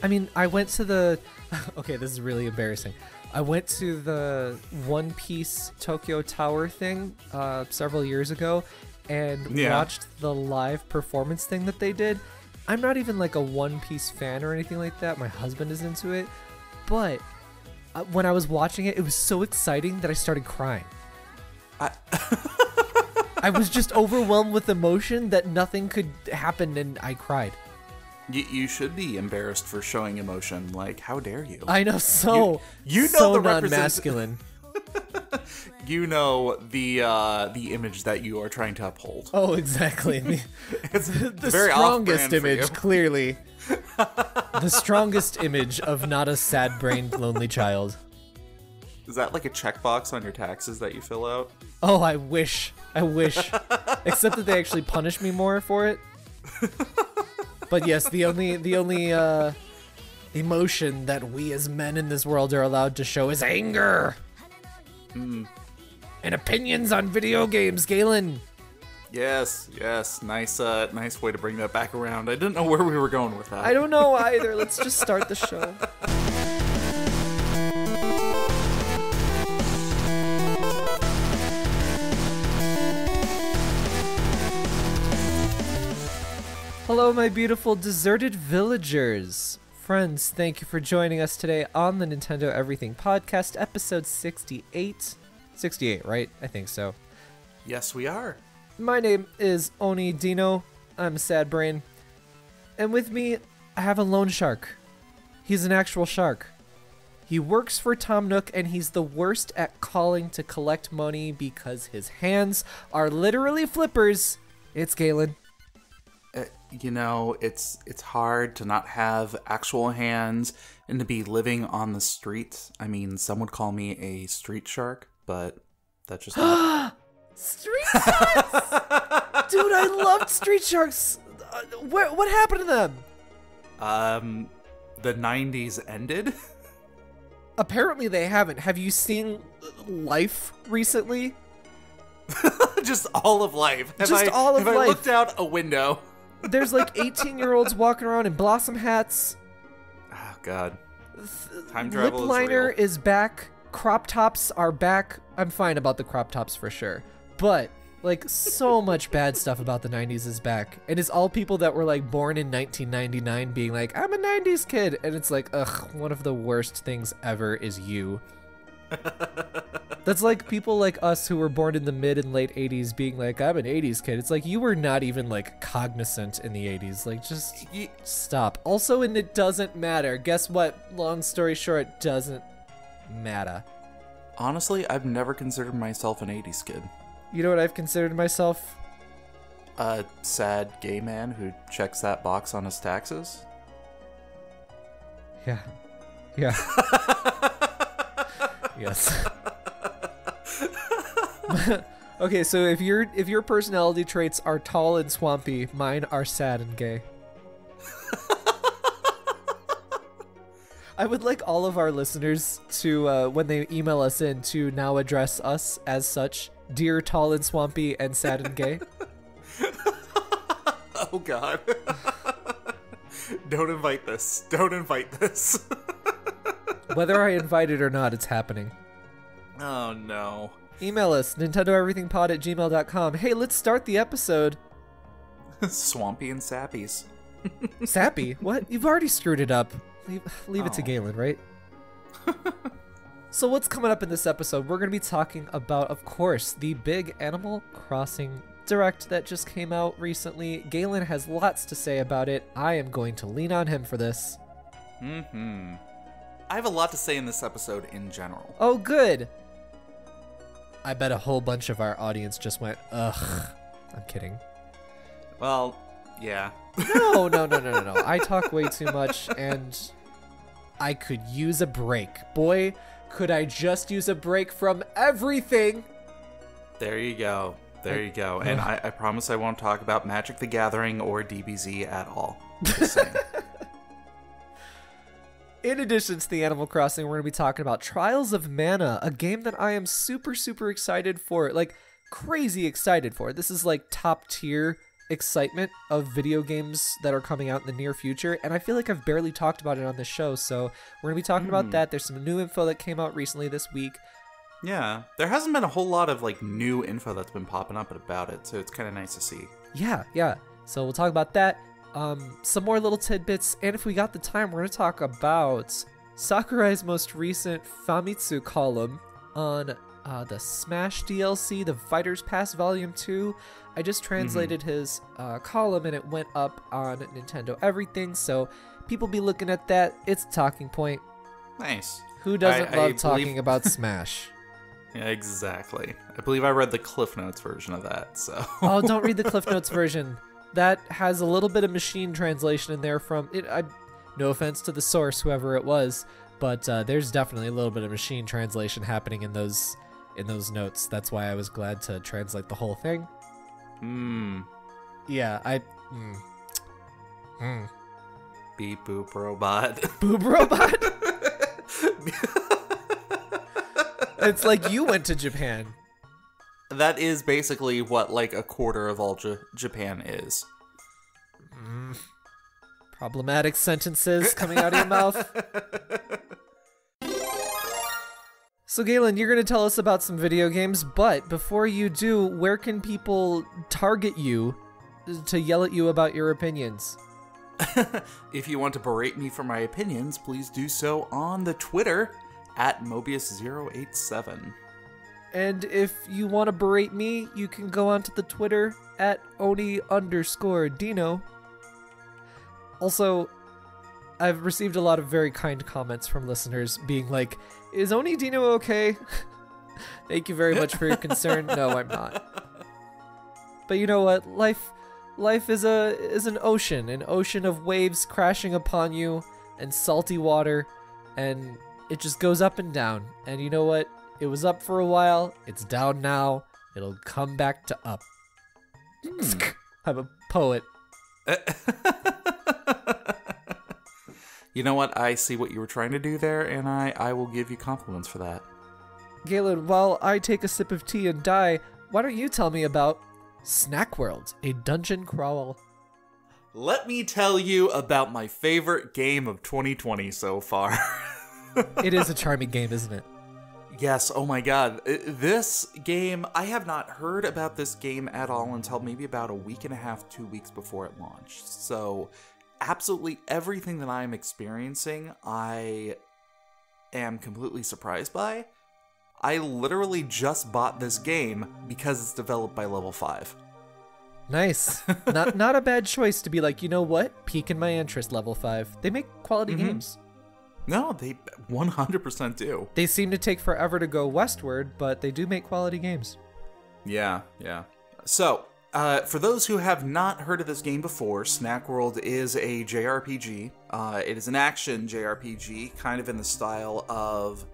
I mean, I went to the... Okay, this is really embarrassing. I went to the One Piece Tokyo Tower thing several years ago and watched the live performance thing that they did. I'm not even like a One Piece fan or anything like that. My husband is into it. But when I was watching it, it was so exciting that I started crying. I was just overwhelmed with emotion that nothing could happen, and I cried. You should be embarrassed for showing emotion. Like, how dare you? I know, you know so the non-masculine. You know the image that you are trying to uphold. Oh, exactly. It's the very strongest image, you. clearly. The strongest image of not a sad-brained, lonely child. Is that like a checkbox on your taxes that you fill out? Oh, I wish. Except that they actually punish me more for it. But yes, the only emotion that we as men in this world are allowed to show is anger. And opinions on video games, Galen. Yes. Nice way to bring that back around. I didn't know where we were going with that. I don't know either. Let's just start the show. Hello, my beautiful deserted villagers. Friends, thank you for joining us today on the Nintendo Everything Podcast, episode 68. 68, right? I think so. Yes, we are. My name is Oni Dino. I'm a sad brain. And with me, I have a loan shark. He's an actual shark. He works for Tom Nook, and he's the worst at calling to collect money because his hands are literally flippers. It's Galen. You know, it's hard to not have actual hands and to be living on the streets. I mean, some would call me a street shark, but that's just not... Street sharks! Dude, I loved street sharks. What happened to them? The 90s ended? Apparently they haven't. Have you seen Life recently? Just all of life. Have I looked out a window? There's like 18-year-olds walking around in Blossom hats. Oh, God. Time travel Lip liner is real. is back. Crop tops are back. I'm fine about the crop tops for sure. But, like, so much bad stuff about the 90s is back. And it's all people that were, like, born in 1999 being like, I'm a 90s kid. And it's like, ugh, one of the worst things ever is you. That's like people like us who were born in the mid and late 80s being like, I'm an 80s kid. It's like you were not even like cognizant in the 80s. Like, just stop. Also, and it doesn't matter. Guess what? Long story short, doesn't matter. Honestly, I've never considered myself an 80s kid. You know what I've considered myself? A sad gay man who checks that box on his taxes? Yeah. Yes. Okay, so if your personality traits are tall and swampy, mine are sad and gay. I would like all of our listeners to, when they email us in, to now address us as such: Dear tall and swampy and sad and gay. Oh, God. Don't invite this. Don't invite this. Whether I invite it or not, it's happening. Oh, no. Email us, nintendoeverythingpod@gmail.com. Hey, let's start the episode. Swampy and sappies. Sappy? What? You've already screwed it up. Leave it to Galen, right? So what's coming up in this episode? We're going to be talking about, of course, the big Animal Crossing Direct that just came out recently. Galen has lots to say about it. I am going to lean on him for this. I have a lot to say in this episode in general. Oh, good. I bet a whole bunch of our audience just went, ugh. I'm kidding. Well, yeah. No. I talk way too much, and I could use a break. Boy, could I just use a break from everything. There you go. And I promise I won't talk about Magic the Gathering or DBZ at all. Just saying. In addition to the Animal Crossing, we're going to be talking about Trials of Mana, a game that I am super, super excited for. Like, crazy excited for. This is like top tier excitement of video games that are coming out in the near future, and I feel like I've barely talked about it on this show, so we're going to be talking about that. There's some new info that came out recently this week. Yeah, there hasn't been a whole lot of like new info that's been popping up about it, so it's kind of nice to see. Yeah. So we'll talk about that. Some more little tidbits, and if we got the time, we're going to talk about Sakurai's most recent Famitsu column on the Smash DLC, the Fighters Pass Volume 2. I just translated his column, and it went up on Nintendo Everything, so people be looking at that. It's a talking point. Nice. Who doesn't love talking about Smash? Yeah, exactly. I believe I read the Cliff Notes version of that, so... Oh, don't read the Cliff Notes version. That has a little bit of machine translation in there from... no offense to the source, whoever it was, but there's definitely a little bit of machine translation happening in those notes. That's why I was glad to translate the whole thing. Yeah, Beep boop robot. Boob robot? It's like you went to Japan. That is basically what like a quarter of all Japan is. Problematic sentences coming out of your mouth. So Galen, you're going to tell us about some video games, but before you do, where can people target you to yell at you about your opinions? If you want to berate me for my opinions, please do so on the Twitter at Mobius087. And if you want to berate me, you can go onto the Twitter at Oni_Dino. Also, I've received a lot of very kind comments from listeners being like, is Oni Dino okay? Thank you very much for your concern. No, I'm not. But you know what? Life is an ocean of waves crashing upon you and salty water, and it just goes up and down. And you know what? It was up for a while. It's down now. It'll come back to up. I'm a poet. You know what? I see what you were trying to do there, and I will give you compliments for that. Galen, while I take a sip of tea and die, why don't you tell me about Snack World, a dungeon crawl? Let me tell you about my favorite game of 2020 so far. It is a charming game, isn't it? Yes, oh my god. This game, I have not heard about this game at all until maybe about a week and a half, 2 weeks before it launched. So, absolutely everything that I'm experiencing, I am completely surprised by. I literally just bought this game because it's developed by Level 5. Nice. Not a bad choice to be like, you know what? Piquing my interest, Level 5. They make quality games. No, they 100% do. They seem to take forever to go westward, but they do make quality games. Yeah. So, for those who have not heard of this game before, Snack World is a JRPG. It is an action JRPG, kind of in the style of,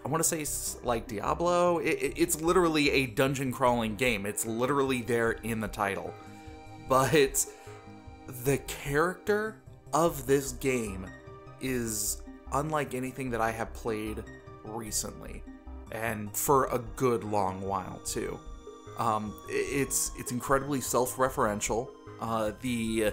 I want to say like Diablo. It's literally a dungeon crawling game. It's literally there in the title. But the character of this game is unlike anything that I have played recently, and for a good long while too. It's incredibly self-referential. The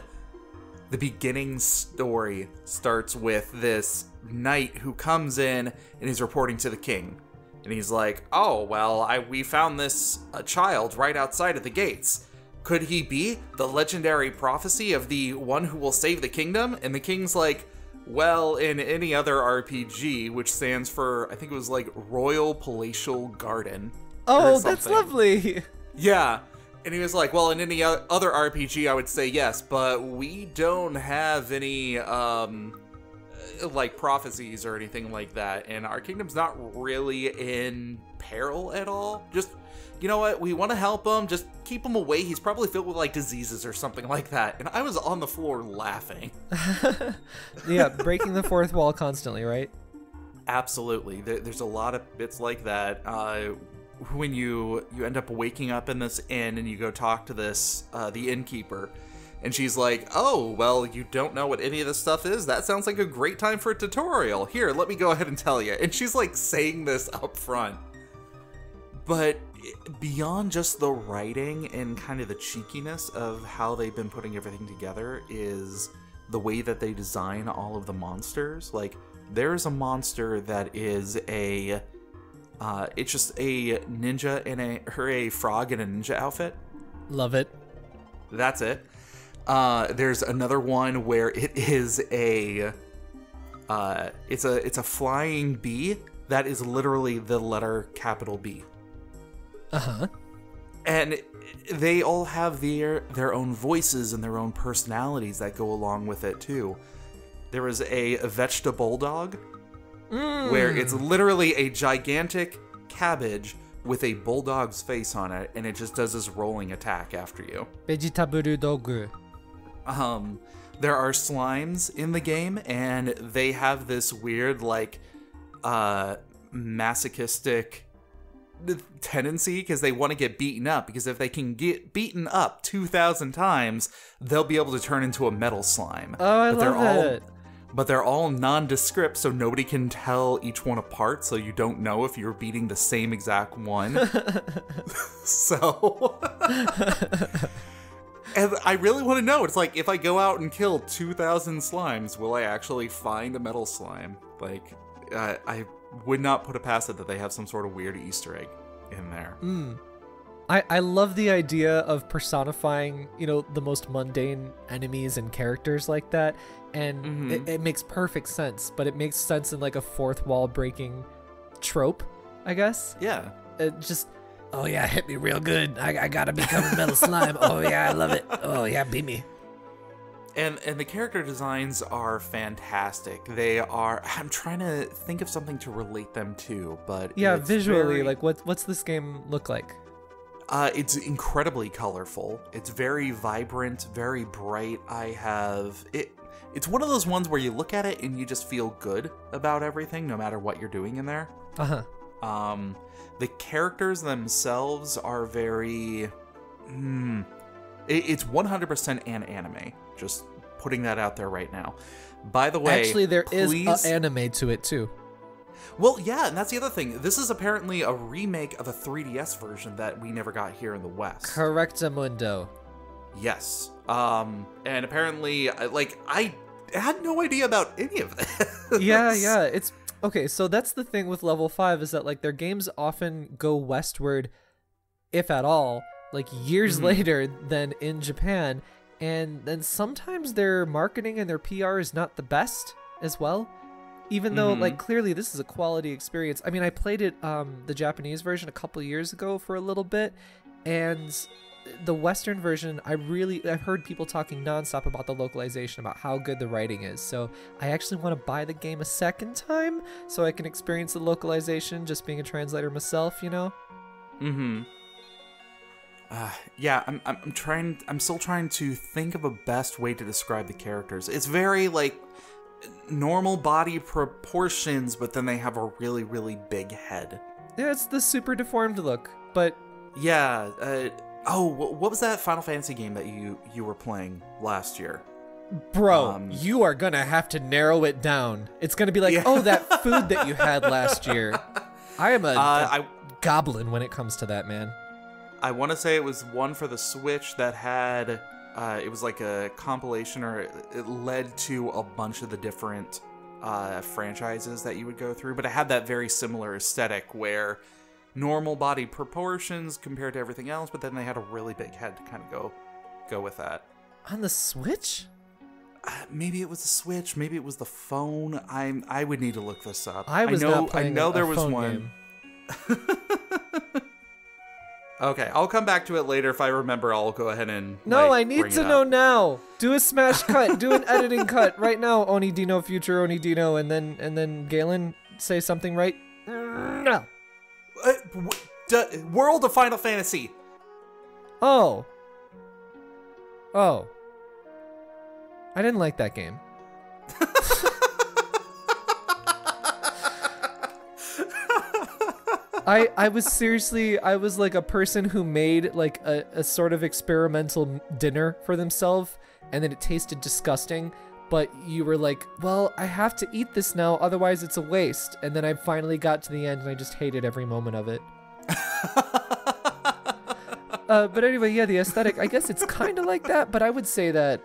beginning story starts with this knight who comes in and is reporting to the king, and he's like, "Oh well, we found this child right outside of the gates. Could he be the legendary prophecy of the one who will save the kingdom?" And the king's like, well, in any other RPG, which stands for, I think it was like Royal Palatial Garden. Oh, that's lovely. Yeah. And he was like, well, in any other RPG, I would say yes, but we don't have any, like, prophecies or anything like that, and our kingdom's not really in peril at all. Just, you know what, we want to help him, just keep him away. He's probably filled with, like, diseases or something like that. And I was on the floor laughing. Yeah, breaking the fourth wall constantly, right? Absolutely. There's a lot of bits like that. When you end up waking up in this inn and you go talk to this, the innkeeper, and she's like, oh, well, you don't know what any of this stuff is? That sounds like a great time for a tutorial. Here, let me go ahead and tell you. And she's like saying this up front. But beyond just the writing and kind of the cheekiness of how they've been putting everything together is the way that they design all of the monsters. Like, there's a monster that is it's just a ninja in a frog in a ninja outfit. Love it. That's it. There's another one where it is it's a flying bee that is literally the letter capital B. Uh-huh. And they all have their own voices and their own personalities that go along with it too. There was a vegetable bulldog where it's literally a gigantic cabbage with a bulldog's face on it, and it just does this rolling attack after you. Vegetable dog. There are slimes in the game, and they have this weird, like, masochistic tendency because they want to get beaten up, because if they can get beaten up 2,000 times, they'll be able to turn into a metal slime. Oh, I love it. But they're all nondescript, so nobody can tell each one apart, so you don't know if you're beating the same exact one. So... And I really want to know. It's like, if I go out and kill 2,000 slimes, will I actually find a metal slime? Like, I would not put it past it that they have some sort of weird Easter egg in there. I love the idea of personifying, the most mundane enemies and characters like that. And it makes perfect sense, but it makes sense in like a fourth wall breaking trope, I guess. Yeah. It just... Oh yeah, hit me real good. I gotta become a metal slime. Oh yeah, I love it. Oh yeah, beat me. And the character designs are fantastic. They are... I'm trying to think of something to relate them to, but... Yeah, visually, like what's this game look like? It's incredibly colorful. It's very vibrant, very bright. It's one of those ones where you look at it and you just feel good about everything, no matter what you're doing in there. Uh-huh. The characters themselves are very... It's 100% an anime. Just putting that out there right now. By the way... Actually, there is an anime to it, too. Well, yeah, and that's the other thing. This is apparently a remake of a 3DS version that we never got here in the West. Correctamundo. Yes. And apparently, I had no idea about any of this. Yeah, it's... Okay, so that's the thing with Level 5 is that, like, their games often go westward, if at all, like, years later than in Japan, and then sometimes their marketing and their PR is not the best as well, even though, like, clearly this is a quality experience. I mean, I played it, the Japanese version a couple years ago for a little bit, and... the Western version, I've heard people talking nonstop about the localization, about how good the writing is. So I actually want to buy the game a second time so I can experience the localization, just being a translator myself, Yeah, I'm still trying to think of a best way to describe the characters. It's very, like, normal body proportions, but then they have a really, really big head. Yeah, it's the super deformed look, but... Yeah, what was that Final Fantasy game that you were playing last year? Bro, you are gonna have to narrow it down. It's gonna be like, that food that you had last year. I am a goblin when it comes to that, man. I want to say it was one for the Switch that had, it was like a compilation, or it led to a bunch of the different franchises that you would go through, but it had that very similar aesthetic where... normal body proportions compared to everything else, but then they had a really big head to kind of go with that. On the Switch? Maybe it was the Switch, maybe it was the phone. I would need to look this up. I know there was one. Game. Okay, I'll come back to it later. If I remember, I'll go ahead and... No, I need to know now. Do a smash cut. Do an editing cut right now. Oni Dino, future Oni Dino, and then Galen, say something right. No. World of Final Fantasy. Oh. I didn't like that game. I was like a person who made like a sort of experimental dinner for themselves, and then it tasted disgusting, but you were like, well, I have to eat this now, otherwise it's a waste. And then I finally got to the end and I just hated every moment of it. But anyway, yeah, the aesthetic, I guess it's kind of like that, but I would say that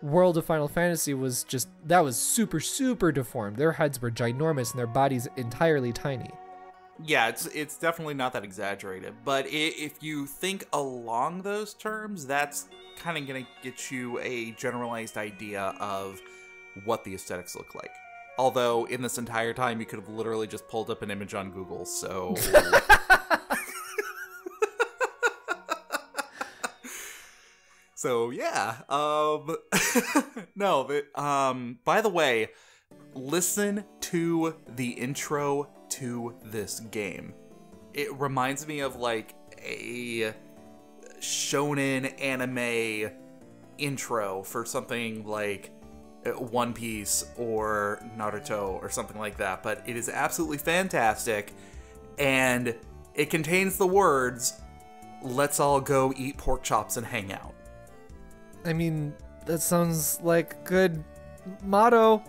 World of Final Fantasy was just, that was super, super deformed. Their heads were ginormous and their bodies entirely tiny. Yeah, it's definitely not that exaggerated, but if you think along those terms, that's kind of going to get you a generalized idea of what the aesthetics look like. Although, in this entire time, you could have literally just pulled up an image on Google, so... So, yeah. No, but, by the way, listen to the intro to this game. It reminds me of, like, a shonen anime intro for something like One Piece or Naruto or something like that, but it is absolutely fantastic, and it contains the words, "Let's all go eat pork chops and hang out." I mean, that sounds like a good motto.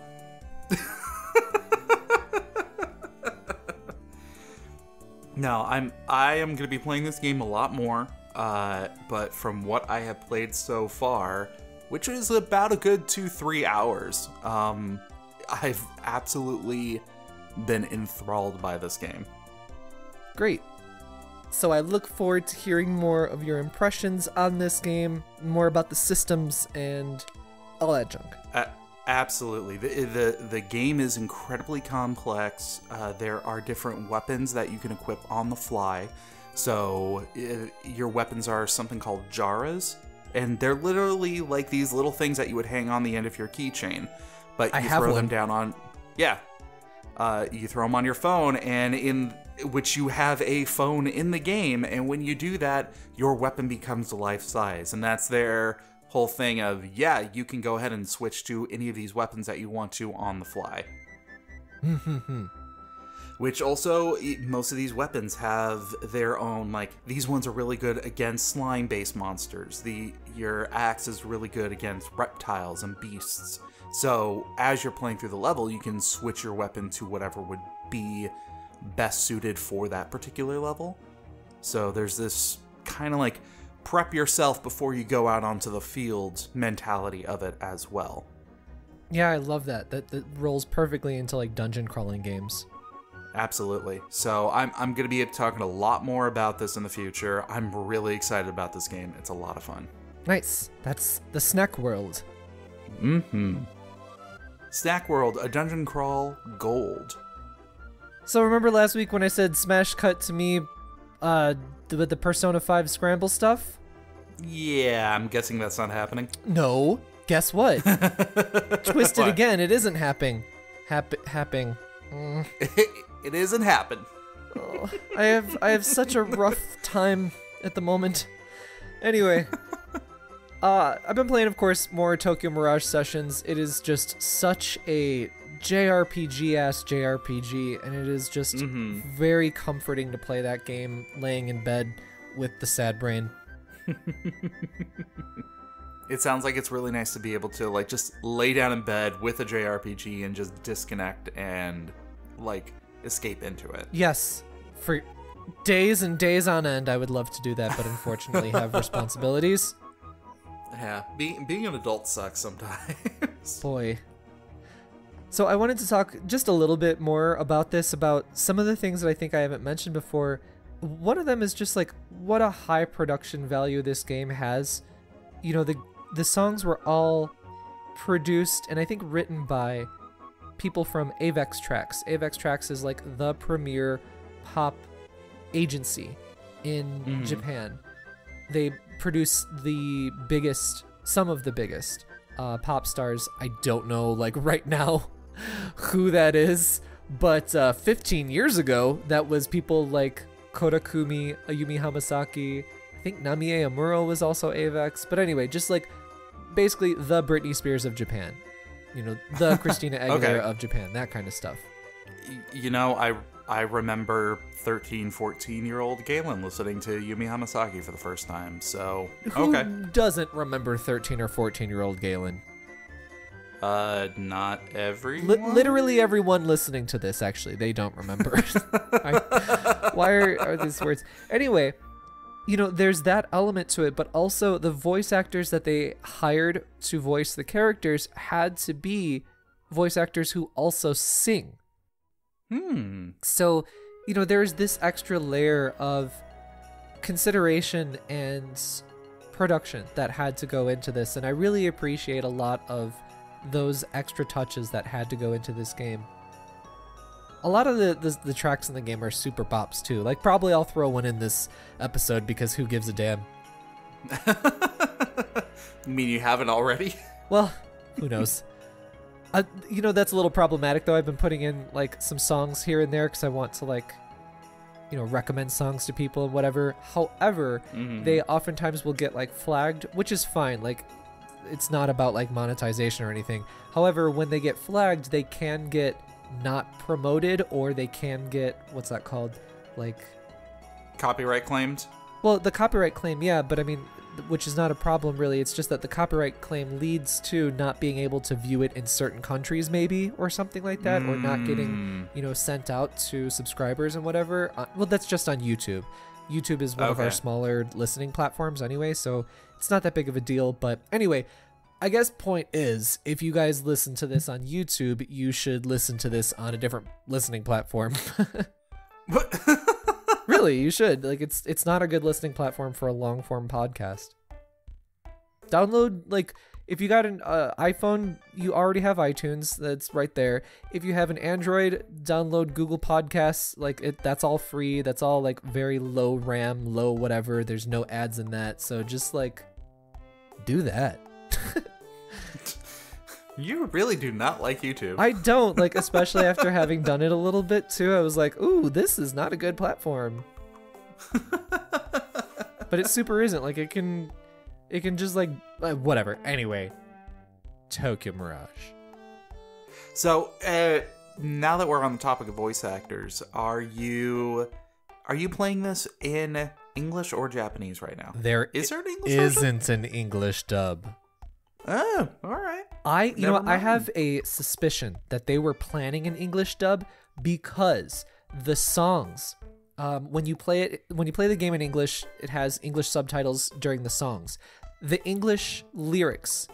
No, I am going to be playing this game a lot more, but from what I have played so far, which is about a good 2-3 hours, I've absolutely been enthralled by this game. Great. So I look forward to hearing more of your impressions on this game, more about the systems and all that junk. Absolutely. The game is incredibly complex. There are different weapons that you can equip on the fly. So your weapons are something called jaras, and they're literally like these little things that you would hang on the end of your keychain. But you throw them down on... Yeah. You throw them on your phone, and in which you have a phone in the game, and when you do that, your weapon becomes life size, and that's their whole thing of, yeah, you can go ahead and switch to any of these weapons that you want to on the fly. Which also, most of these weapons have their own, like, these ones are really good against slime-based monsters. Your axe is really good against reptiles and beasts. So, as you're playing through the level, you can switch your weapon to whatever would be best suited for that particular level. So there's this kind of like prep yourself before you go out onto the field mentality of it as well. Yeah, I love that. That rolls perfectly into like dungeon crawling games. Absolutely. So I'm going to be talking a lot more about this in the future. I'm really excited about this game. It's a lot of fun. Nice. That's the Snack World. Snack World, a dungeon crawl gold. So remember last week when I said smash cut to me with the Persona 5 scramble stuff? Yeah, I'm guessing that's not happening. No. Guess what? Twist it again. It isn't happening. Happening. It isn't happen. Oh, I have such a rough time at the moment. Anyway, I've been playing, of course, more Tokyo Mirage Sessions. It is just such a JRPG-ass JRPG, and it is just very comforting to play that game laying in bed with the sad brain. It sounds like it's really nice to be able to, like, just lay down in bed with a JRPG and just disconnect and, like, escape into it. Yes. For days and days on end, I would love to do that, but unfortunately have responsibilities. Yeah, being an adult sucks sometimes. Boy. So I wanted to talk just a little bit more about this, about some of the things that I think I haven't mentioned before. One of them is just like what a high production value this game has. You know, the songs were all produced and I think written by people from Avex Trax. Avex Trax is like the premier pop agency in Japan. They produce the biggest, some of the biggest pop stars. I don't know, like right now, who that is, but 15 years ago, that was people like Kotakumi, Ayumi Hamasaki. I think Namie Amuro was also Avex. But anyway, just like basically the Britney Spears of Japan. You know, the Christina Aguilera of Japan, that kind of stuff. You know, I remember 13, 14-year-old Galen listening to Yumi Hamasaki for the first time, so... Who doesn't remember 13 or 14-year-old Galen? Not everyone? Literally everyone listening to this, actually. They don't remember. Why are these words? Anyway, there's that element to it, but also the voice actors that they hired to voice the characters had to be voice actors who also sing. So, there's this extra layer of consideration and production that had to go into this, and I really appreciate a lot of those extra touches that had to go into this game. A lot of the tracks in the game are super bops too. Like, probably I'll throw one in this episode because who gives a damn? You mean you haven't already? Well, who knows? That's a little problematic though. I've been putting in like some songs here and there because I want to like, recommend songs to people and whatever. However, they oftentimes will get like flagged, which is fine. Like, it's not about like monetization or anything. However, when they get flagged, they can get not promoted, or they can get, what's that called? Like, copyright claimed? Well, the copyright claim, yeah, but I mean, which is not a problem really. It's just that the copyright claim leads to not being able to view it in certain countries maybe, or something like that, or not getting, sent out to subscribers and whatever. Well, that's just on YouTube. YouTube is one of our smaller listening platforms anyway, so it's not that big of a deal. But anyway, I guess point is, if you guys listen to this on YouTube, you should listen to this on a different listening platform. Really, you should. Like, it's not a good listening platform for a long form podcast. Download, like, if you got an iPhone, you already have iTunes. That's right there. If you have an Android, download Google Podcasts. Like, that's all free. That's all like very low RAM, low whatever. There's no ads in that. So just like do that. You really do not like YouTube. I don't, like, especially after having done it a little bit too. I was like, ooh, this is not a good platform. But it super isn't. Like, it can just like whatever. Anyway, Tokyo Mirage. So now that we're on the topic of voice actors, are you playing this in English or Japanese right now? Is there an English isn't version? an English dub. Oh, all right. I have a suspicion that they were planning an English dub because the songs, when you play the game in English, it has English subtitles during the songs. The English lyrics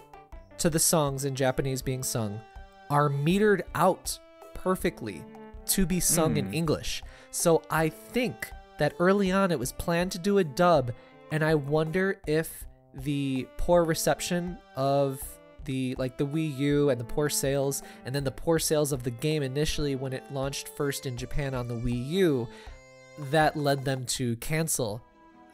to the songs in Japanese being sung are metered out perfectly to be sung in English. So I think that early on it was planned to do a dub, and I wonder if the poor reception of the Wii U and the poor sales, and then the poor sales of the game initially when it launched first in Japan on the Wii U, that led them to cancel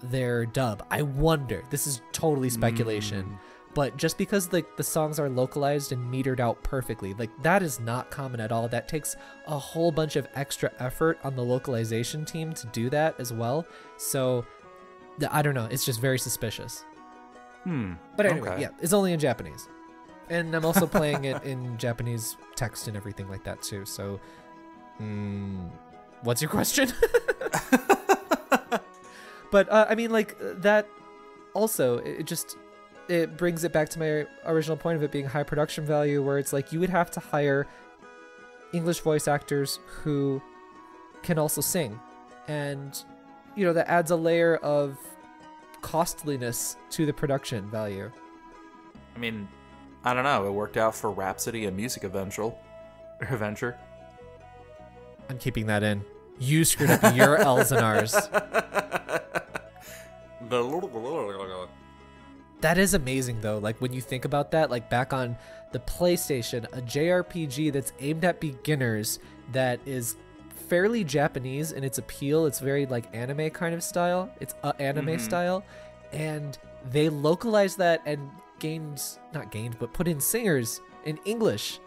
their dub. I wonder. This is totally speculation. But just because the songs are localized and metered out perfectly, like, that is not common at all. That takes a whole bunch of extra effort on the localization team to do that as well. So I don't know. It's just very suspicious. But anyway, yeah, it's only in Japanese. And I'm also playing it in Japanese text and everything like that too. So, what's your question? But I mean, like, that also, it brings it back to my original point of it being high production value, where it's like you would have to hire English voice actors who can also sing. And, that adds a layer of costliness to the production value. I mean, I don't know. It worked out for Rhapsody and Music Adventure. I'm keeping that in. You screwed up your L's and R's. That is amazing, though. Like, when you think about that, like, back on the PlayStation, a JRPG that's aimed at beginners that is fairly Japanese in its appeal. It's very, like, anime kind of style. It's anime style. And they localized that and put in singers in English.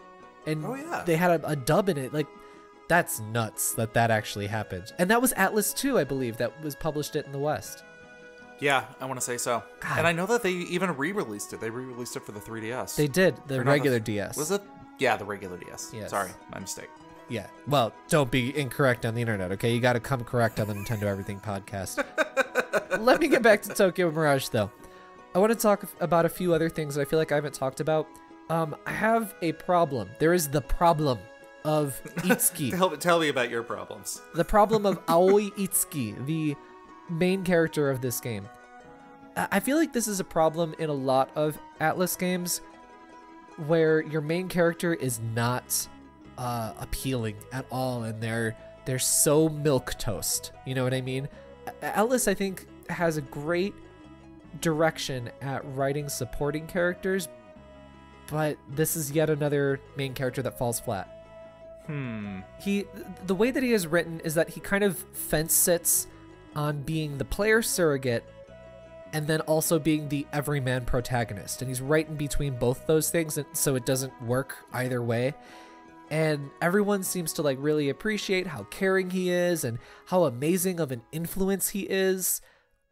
And they had a dub in it. Like, that's nuts that actually happened. And that was Atlas 2, I believe, that was published it in the West. Yeah, I want to say so. God. And I know that they even re-released it. They re-released it for the 3DS. They did, the regular DS. Was it? Yeah, the regular DS. Yes. Sorry, my mistake. Yeah, well, don't be incorrect on the internet, okay? You got to come correct on the Nintendo Everything podcast. Let me get back to Tokyo Mirage, though. I want to talk about a few other things that I feel like I haven't talked about. I have a problem. There is the problem of Itsuki. Tell me about your problems. The problem of Aoi Itsuki, the main character of this game. I feel like this is a problem in a lot of Atlus games where your main character is not appealing at all, and they're so milquetoast. You know what I mean? Atlus, I think, has a great direction at writing supporting characters, but this is yet another main character that falls flat. The way that he is written is that he kind of fence sits on being the player surrogate and then also being the everyman protagonist, and he's right in between both those things, and so it doesn't work either way. And everyone seems to like really appreciate how caring he is and how amazing of an influence he is,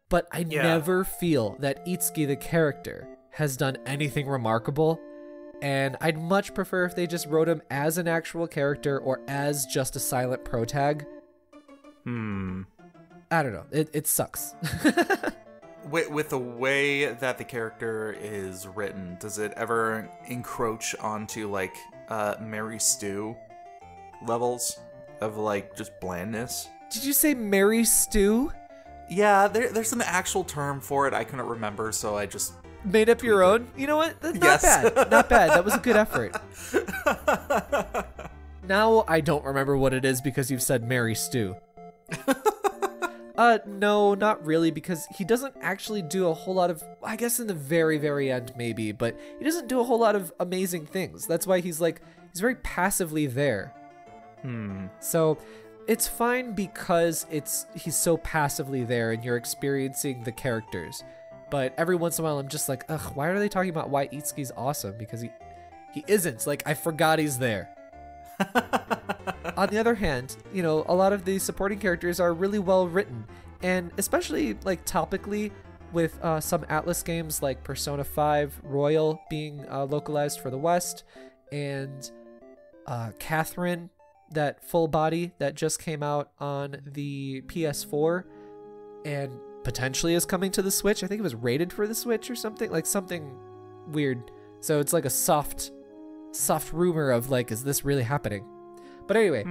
but I never feel that Itsuki the character has done anything remarkable. And I'd much prefer if they just wrote him as an actual character or as just a silent protag. I don't know. It sucks. With the way that the character is written, does it ever encroach onto like Mary Stu levels of like just blandness? Did you say Mary Stu? Yeah, there's an actual term for it. I couldn't remember, so I just made up your own. You know what? Not bad. Not bad. That was a good effort. Now I don't remember what it is because you've said Mary Stu. No, not really, because he doesn't actually do a whole lot of, I guess in the very, very end maybe, but he doesn't do a whole lot of amazing things. That's why he's very passively there. So it's fine because he's so passively there and you're experiencing the characters. But every once in a while I'm just like, ugh, why are they talking about why Itsuki's awesome? Because he isn't. Like, I forgot he's there. On the other hand, you know, a lot of the supporting characters are really well written, and especially like topically with some Atlus games like Persona 5 Royal being localized for the West, and Catherine, that full body that just came out on the PS4 and potentially is coming to the Switch. I think it was rated for the Switch or something, like something weird. So it's like a soft rumor of like, is this really happening? But anyway,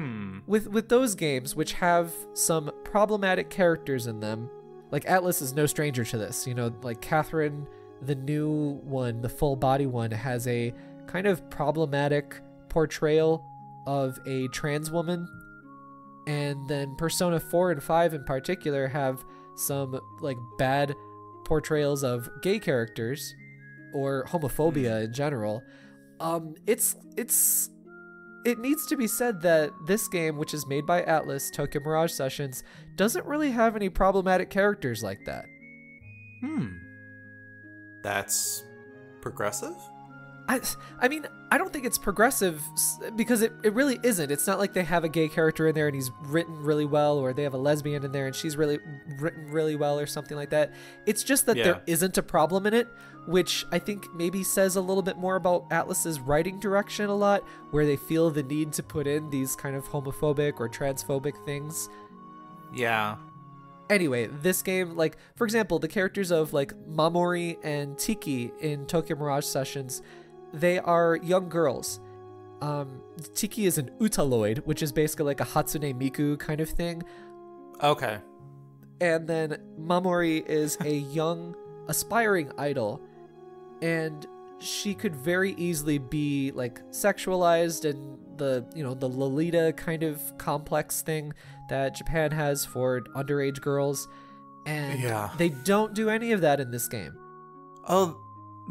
with those games which have some problematic characters in them, like Atlus is no stranger to this. You know, like Catherine, the new one, the full body one, has a kind of problematic portrayal of a trans woman. And then Persona 4 and 5 in particular have some like bad portrayals of gay characters or homophobia in general. It needs to be said that this game, which is made by Atlus, Tokyo Mirage Sessions, doesn't really have any problematic characters like that. That's progressive? I mean, I don't think it's progressive because it really isn't. It's not like they have a gay character in there and he's written really well, or they have a lesbian in there and she's really written really well or something like that. It's just that there isn't a problem in it, which I think maybe says a little bit more about Atlus's writing direction a lot, where they feel the need to put in these kind of homophobic or transphobic things. Yeah. Anyway, this game, like, for example, the characters of, like, Mamori and Tiki in Tokyo Mirage Sessions, they are young girls. Tiki is an Utaloid, which is basically like a Hatsune Miku kind of thing. Okay. And then Mamori is a young, aspiring idol, and she could very easily be like sexualized, and the Lolita kind of complex thing that Japan has for underage girls, and they don't do any of that in this game. Oh,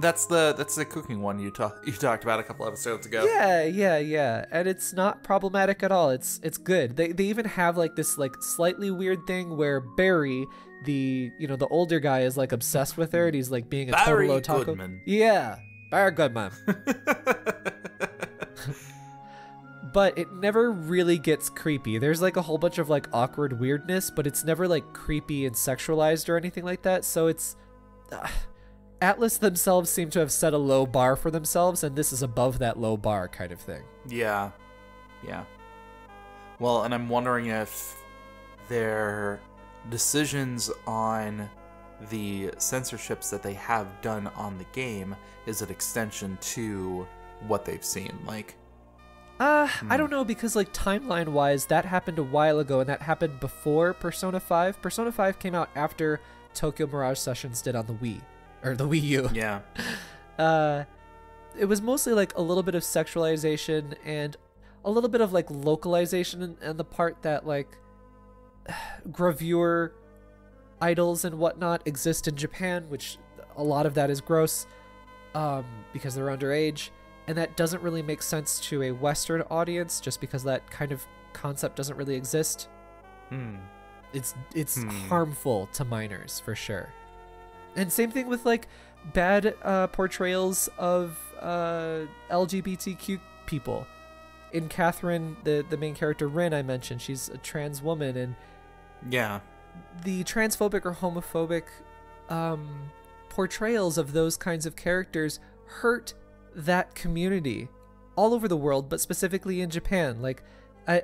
that's the cooking one you talked about a couple episodes ago. Yeah, and it's not problematic at all. It's good. They even have like this like slightly weird thing where Barry, the older guy, is like obsessed with her, and he's like being a Barry total otaku. Goodman. Yeah, Barry Goodman. But it never really gets creepy. There's like a whole bunch of like awkward weirdness, but it's never like creepy and sexualized or anything like that. So it's Atlus themselves seem to have set a low bar for themselves, and this is above that low bar kind of thing. Yeah. Well, and I'm wondering if their decisions on the censorships that they have done on the game is an extension to what they've seen. Like, I don't know, because like timeline-wise, that happened a while ago, and that happened before Persona 5. Persona 5 came out after Tokyo Mirage Sessions did on the Wii, or the Wii U. Yeah. It was mostly like a little bit of sexualization and a little bit of like localization, and the part that like gravure idols and whatnot exist in Japan, which a lot of that is gross because they're underage. And that doesn't really make sense to a Western audience, just because that kind of concept doesn't really exist. It's harmful to minors for sure. And same thing with like bad portrayals of LGBTQ people. In Catherine, the main character Rin, I mentioned, she's a trans woman, and yeah, the transphobic or homophobic portrayals of those kinds of characters hurt that community all over the world, but specifically in Japan. Like I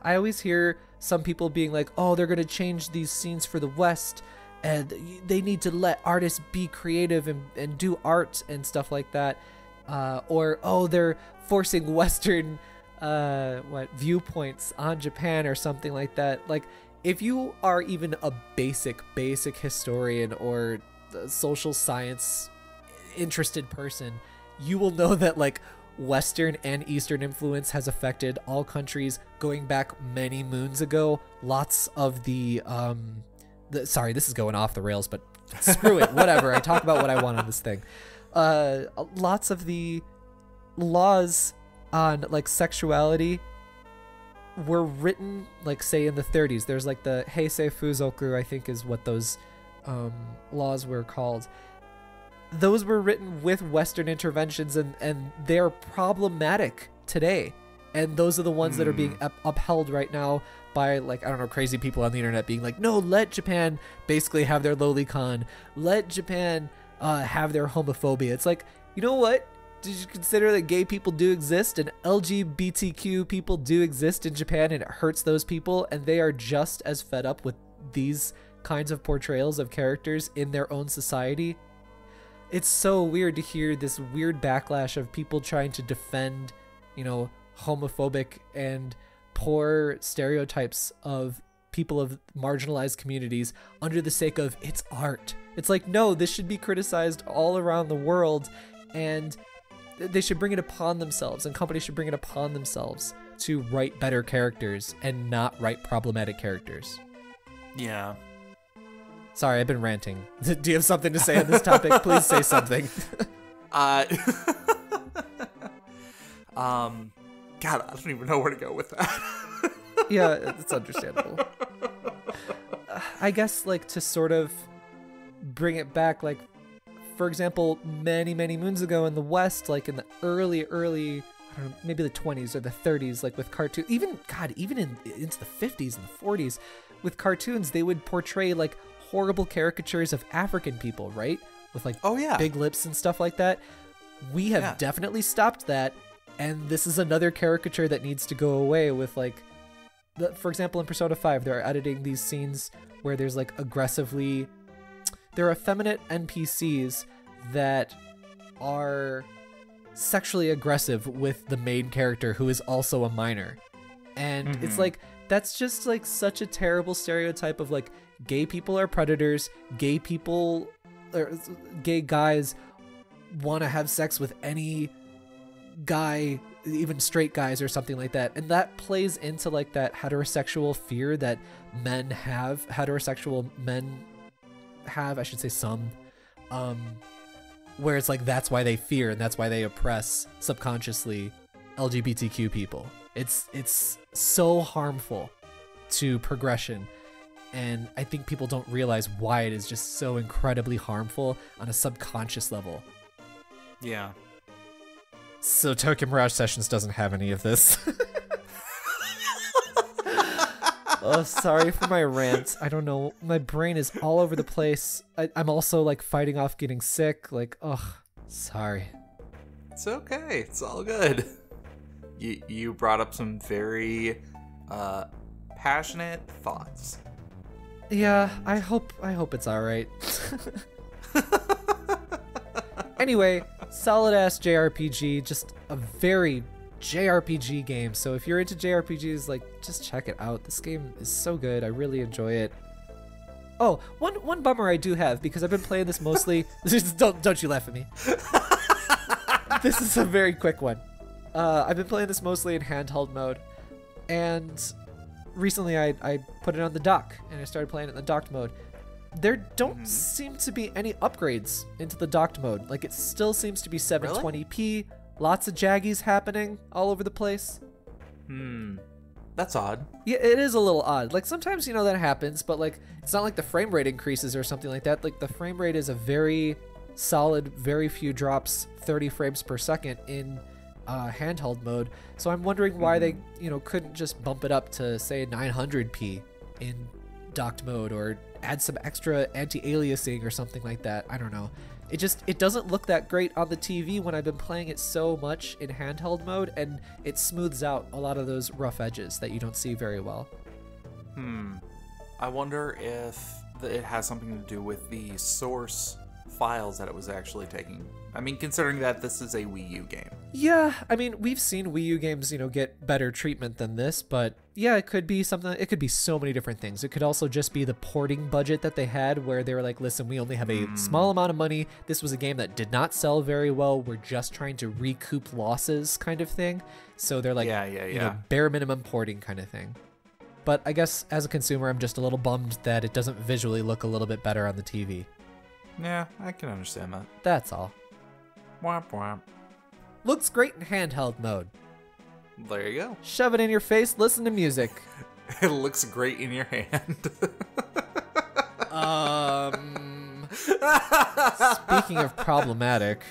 always hear some people being like, oh, they're gonna change these scenes for the West, and they need to let artists be creative and do art and stuff like that, or oh, they're forcing Western viewpoints on Japan or something like that. Like, if you are even a basic historian or social science interested person, you will know that like Western and Eastern influence has affected all countries going back many moons ago. Lots of sorry, this is going off the rails, but screw it, whatever. I talk about what I want on this thing. Lots of the laws on like sexuality were written, like, say in the 30s. There's like the Heisei Fuzoku, I think is what those laws were called. Those were written with Western interventions, and they're problematic today. And those are the ones that are being upheld right now by, like, I don't know, crazy people on the internet being like, no, let Japan basically have their lolicon. Let Japan have their homophobia. It's like, you know what? Did you consider that gay people do exist and LGBTQ people do exist in Japan, and it hurts those people, and they are just as fed up with these kinds of portrayals of characters in their own society? It's so weird to hear this weird backlash of people trying to defend, you know, homophobic and poor stereotypes of people of marginalized communities under the sake of it's art. It's like, no, this should be criticized all around the world, and they should bring it upon themselves, and companies should bring it upon themselves to write better characters and not write problematic characters. Yeah. Sorry, I've been ranting. Do you have something to say on this topic? Please say something. God, I don't even know where to go with that. Yeah, it's understandable. I guess, like, to sort of bring it back, like, for example, many moons ago in the West, like in the early, I don't know, maybe the 20s or the 30s, like with cartoons, even into the 50s and the 40s, with cartoons, they would portray like horrible caricatures of African people, right? With like big lips and stuff like that. We have definitely stopped that, and this is another caricature that needs to go away with, like, for example, in Persona 5, they're editing these scenes where there's like there are effeminate NPCs that are sexually aggressive with the main character, who is also a minor. And it's like, that's just like such a terrible stereotype of like, gay people are predators, gay people or gay guys want to have sex with any guy, even straight guys or something like that. And that plays into like that heterosexual fear that heterosexual men have, I should say some, where it's like, that's why they fear and that's why they oppress subconsciously LGBTQ people. It's so harmful to progression, and I think people don't realize why it is just so incredibly harmful on a subconscious level. Yeah. So Tokyo Mirage Sessions doesn't have any of this. Oh, sorry for my rant. I don't know. My brain is all over the place. I'm also like fighting off getting sick. Like, sorry. It's okay. It's all good. You brought up some very passionate thoughts. Yeah, I hope it's all right. Anyway, solid ass JRPG, just a very JRPG game. So if you're into JRPGs, like, just check it out. This game is so good. I really enjoy it. Oh, one bummer I do have, because I've been playing this mostly. Don't you laugh at me. This is a very quick one. I've been playing this mostly in handheld mode, and recently I put it on the dock, and I started playing it in the docked mode. There don't seem to be any upgrades into the docked mode. Like, it still seems to be 720p, lots of jaggies happening all over the place. That's odd. Yeah, it is a little odd. Like, sometimes, that happens, but, like, it's not like the frame rate increases or something like that. Like, the frame rate is a very solid, very few drops, 30 frames per second in handheld mode. So I'm wondering why they, couldn't just bump it up to, say, 900p in docked mode, or add some extra anti-aliasing or something like that. I don't know. It doesn't look that great on the TV when I've been playing it so much in handheld mode, and it smooths out a lot of those rough edges that you don't see very well. I wonder if it has something to do with the source files that it was actually taking. I mean, considering that this is a Wii U game. Yeah, I mean, we've seen Wii U games, get better treatment than this, but yeah, it could be something. It could be so many different things. It could also just be the porting budget that they had, where they were like, listen, we only have a small amount of money. This was a game that did not sell very well. We're just trying to recoup losses, kind of thing. So they're like, bare minimum porting kind of thing. But I guess as a consumer, I'm just a little bummed that it doesn't visually look a little bit better on the TV. Yeah, I can understand that. That's all. Womp womp. Looks great in handheld mode. There you go. Shove it in your face, listen to music. It looks great in your hand. Speaking of problematic.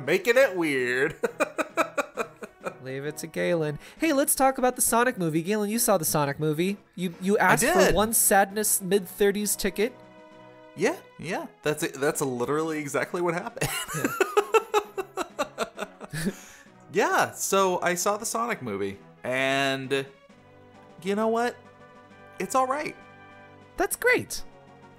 Making it weird. Leave it to Galen. Hey, let's talk about the Sonic movie. Galen, you saw the Sonic movie. You asked for one sadness mid-30s ticket. Yeah. That's literally exactly what happened. Yeah, so I saw the Sonic movie, and you know what? It's all right. That's great.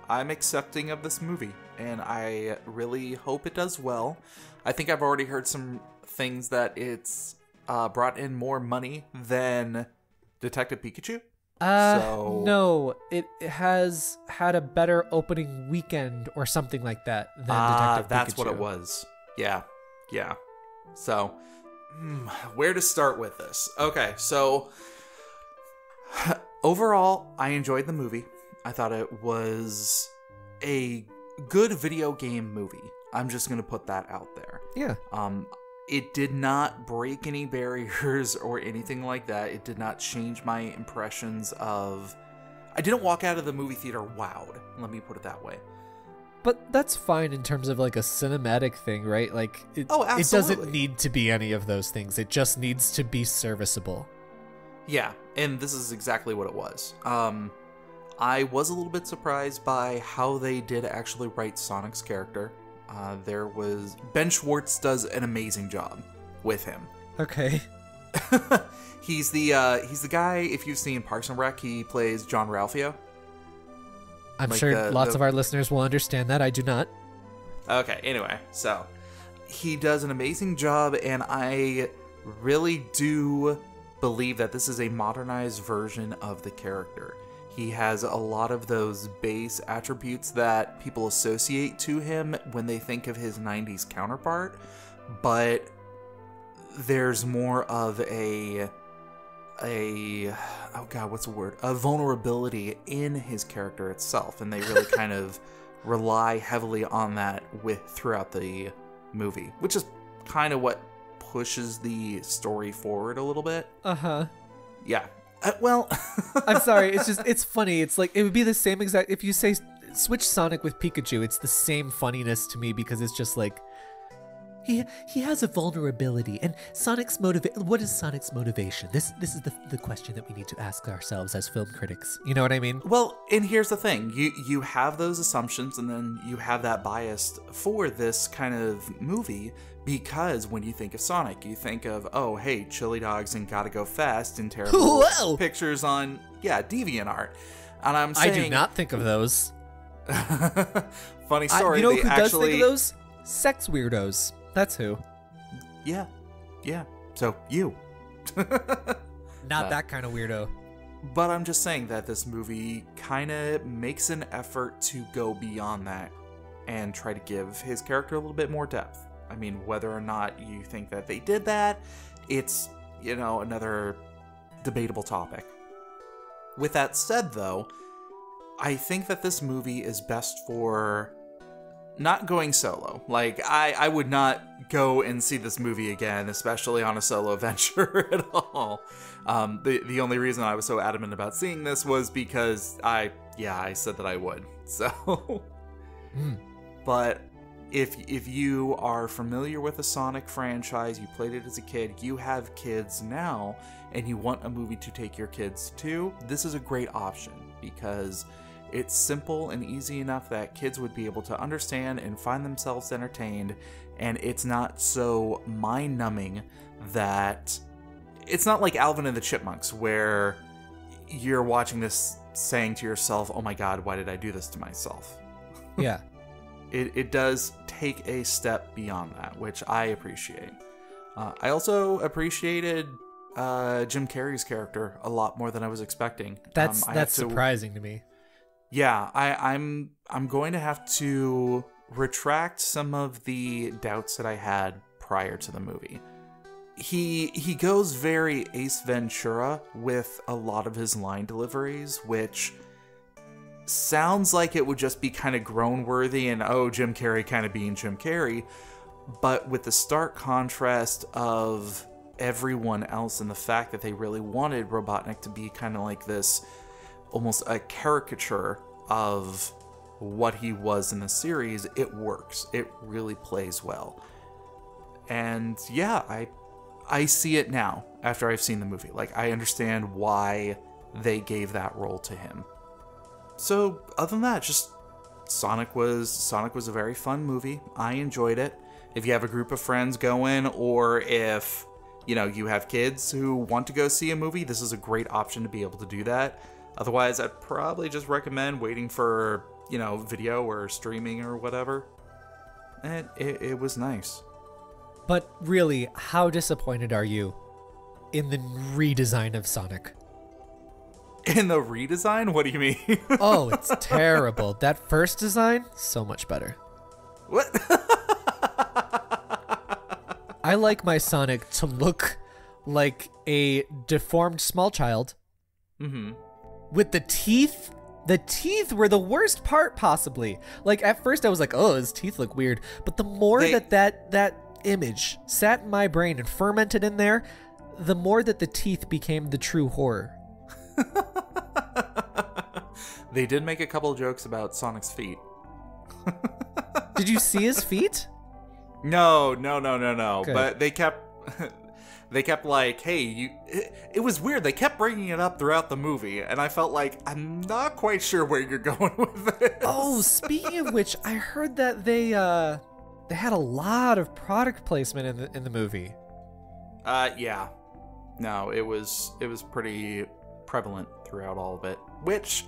I'm accepting of this movie, and I really hope it does well. I think I've already heard some things that it's brought in more money than Detective Pikachu. No, it has had a better opening weekend or something like that than Detective Pikachu. That's what it was. Yeah. So, where to start with this? Okay, so overall, I enjoyed the movie. I thought it was a good video game movie. I'm just gonna put that out there. Yeah. It did not break any barriers or anything like that. It did not change my impressions of... I didn't walk out of the movie theater wowed. Let me put it that way. But that's fine in terms of like a cinematic thing, right? Like, it doesn't need to be any of those things. It just needs to be serviceable. Yeah, and this is exactly what it was. I was a little bit surprised by how they did actually write Sonic's character. Ben Schwartz does an amazing job with him. Okay. He's the guy, if you've seen Parks and Rec, he plays John Ralphio. I'm sure lots of our listeners will understand that. I do not. Okay, anyway, so he does an amazing job, and I really do believe that this is a modernized version of the character. He has a lot of those base attributes that people associate to him when they think of his 90s counterpart, but there's more of a vulnerability in his character itself, and they really kind of rely heavily on that throughout the movie, which is kind of what pushes the story forward a little bit. Yeah. Well, I'm sorry. It's funny. It's like, it would be the same exact, if you say switch Sonic with Pikachu, it's the same funniness to me, because it's just like, he has a vulnerability, and Sonic's what is Sonic's motivation? This is the question that we need to ask ourselves as film critics. You know what I mean? Well, and here's the thing. You have those assumptions, and then you have that bias for this kind of movie, because when you think of Sonic, you think of, oh, hey, chili dogs and gotta go fast and terrible pictures on, DeviantArt. And I'm saying... I do not think of those. Funny story. You know who does think of those? Sex weirdos. That's who. Yeah. So, you. Not that kind of weirdo. But I'm just saying that this movie kind of makes an effort to go beyond that and try to give his character a little bit more depth. I mean, whether or not you think that they did that, it's, you know, another debatable topic. With that said, though, I think that this movie is best for not going solo. Like, I would not go and see this movie again, especially on a solo venture at all. The only reason I was so adamant about seeing this was because I said that I would. So, But if you are familiar with the Sonic franchise, you played it as a kid, you have kids now, and you want a movie to take your kids to, this is a great option because it's simple and easy enough that kids would be able to understand and find themselves entertained, and it's not so mind-numbing that... It's not like Alvin and the Chipmunks, where you're watching this saying to yourself, oh my god, why did I do this to myself? Yeah. It does take a step beyond that, which I appreciate. I also appreciated Jim Carrey's character a lot more than I was expecting. That's surprising to me. Yeah, I'm going to have to retract some of the doubts that I had prior to the movie. He goes very Ace Ventura with a lot of his line deliveries, which sounds like it would just be kind of groan-worthy and, oh, Jim Carrey kind of being Jim Carrey, but with the stark contrast of everyone else and the fact that they really wanted Robotnik to be kind of like this, almost a caricature of what he was in the series, it works. It really plays well. And yeah, I see it now after I've seen the movie. Like, I understand why they gave that role to him. So, other than that, just Sonic was a very fun movie. I enjoyed it. If you have a group of friends going, or if, you know, you have kids who want to go see a movie, this is a great option to be able to do that. Otherwise, I'd probably just recommend waiting for, you know, video or streaming or whatever. And it was nice. But really, how disappointed are you in the redesign of Sonic? In the redesign? What do you mean? Oh, it's terrible. That first design, so much better. What? I like my Sonic to look like a deformed small child. Mm-hmm. With the teeth. The teeth were the worst part, possibly. Like, at first I was like, oh, his teeth look weird. But the more that image sat in my brain and fermented in there, the more that the teeth became the true horror. They did make a couple of jokes about Sonic's feet. Did you see his feet? No. Good. But they kept like, hey, it was weird. They kept bringing it up throughout the movie, and I felt like, I'm not quite sure where you're going with this. Oh, speaking of which, I heard that they had a lot of product placement in the movie. Yeah. No, it was pretty prevalent throughout all of it, which,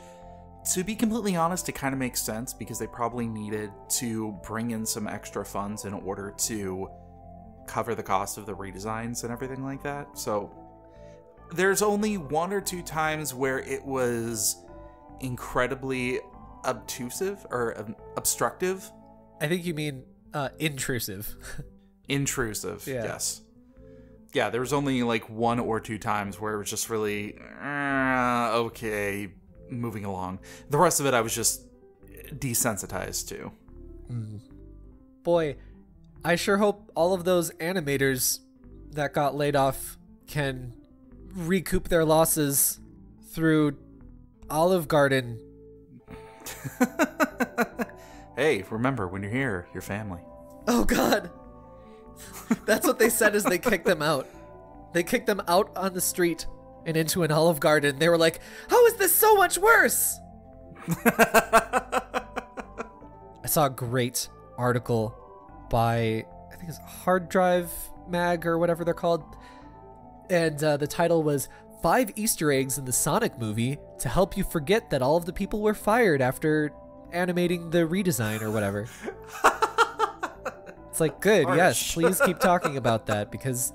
to be completely honest, it kind of makes sense because they probably needed to bring in some extra funds in order to cover the cost of the redesigns and everything like that. So there's only one or two times where it was incredibly obtrusive or obstructive. I think you mean intrusive. Intrusive, yeah. Yes. Yeah, there was only like one or two times where it was just really, okay, moving along. The rest of it I was just desensitized to. Boy, I sure hope all of those animators that got laid off can recoup their losses through Olive Garden. Hey, remember, when you're here, you're family. Oh god. That's what they said as they kicked them out. They kicked them out on the street and into an Olive Garden. They were like, how is this so much worse? I saw a great article by, I think it's Hard Drive Mag or whatever they're called. And the title was 5 Easter eggs in the Sonic movie to help you forget that all of the people were fired after animating the redesign or whatever. It's like, good, Harsh. yes, please keep talking about that because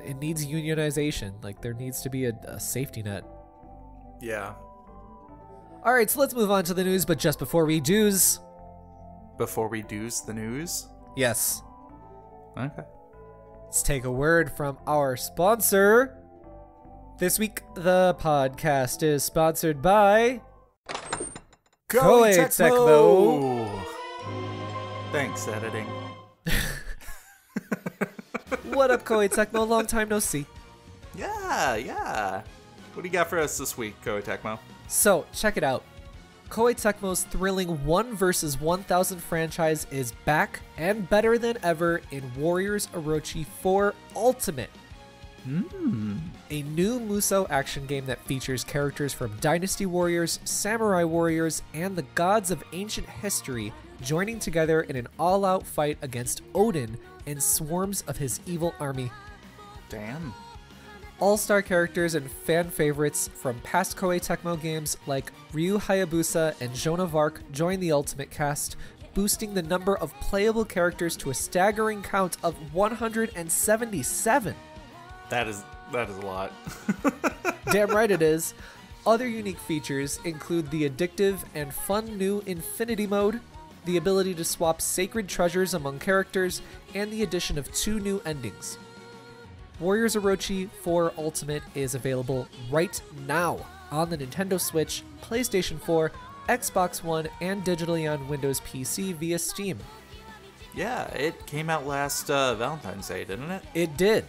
it needs unionization. Like, there needs to be a safety net. Yeah. All right, so let's move on to the news, but just before we do's... Before we do's the news? Yes. Okay. Let's take a word from our sponsor. This week, the podcast is sponsored by... Koei Tecmo. Thanks, editing. What up, Koei Tecmo? Long time no see. Yeah. What do you got for us this week, Koei Tecmo? So, check it out. Koei Tecmo's thrilling 1 vs 1000 franchise is back and better than ever in Warriors Orochi 4 Ultimate. A new Musou action game that features characters from Dynasty Warriors, Samurai Warriors, and the gods of ancient history joining together in an all-out fight against Odin and swarms of his evil army. Damn. All-star characters and fan favorites from past Koei Tecmo games like Ryu Hayabusa and Joan of Arc join the Ultimate cast, boosting the number of playable characters to a staggering count of 177. That is a lot. Damn right it is. Other unique features include the addictive and fun new Infinity Mode, the ability to swap sacred treasures among characters, and the addition of 2 new endings. Warriors Orochi 4 Ultimate is available right now on the Nintendo Switch, PlayStation 4, Xbox One, and digitally on Windows PC via Steam. Yeah, it came out last Valentine's Day, didn't it? It did.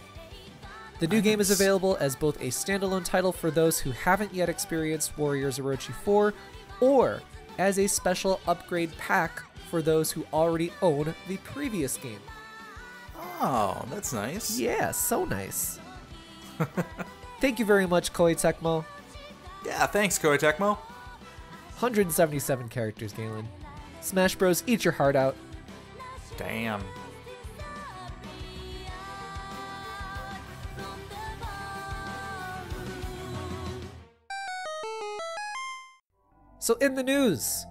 The new game is available as both a standalone title for those who haven't yet experienced Warriors Orochi 4, or as a special upgrade pack for those who already own the previous game. Oh, that's nice. Yeah, so nice. Thank you very much, Koei Tecmo. Yeah, thanks, Koei Tecmo. 177 characters, Galen. Smash Bros, eat your heart out. Damn. So in the news,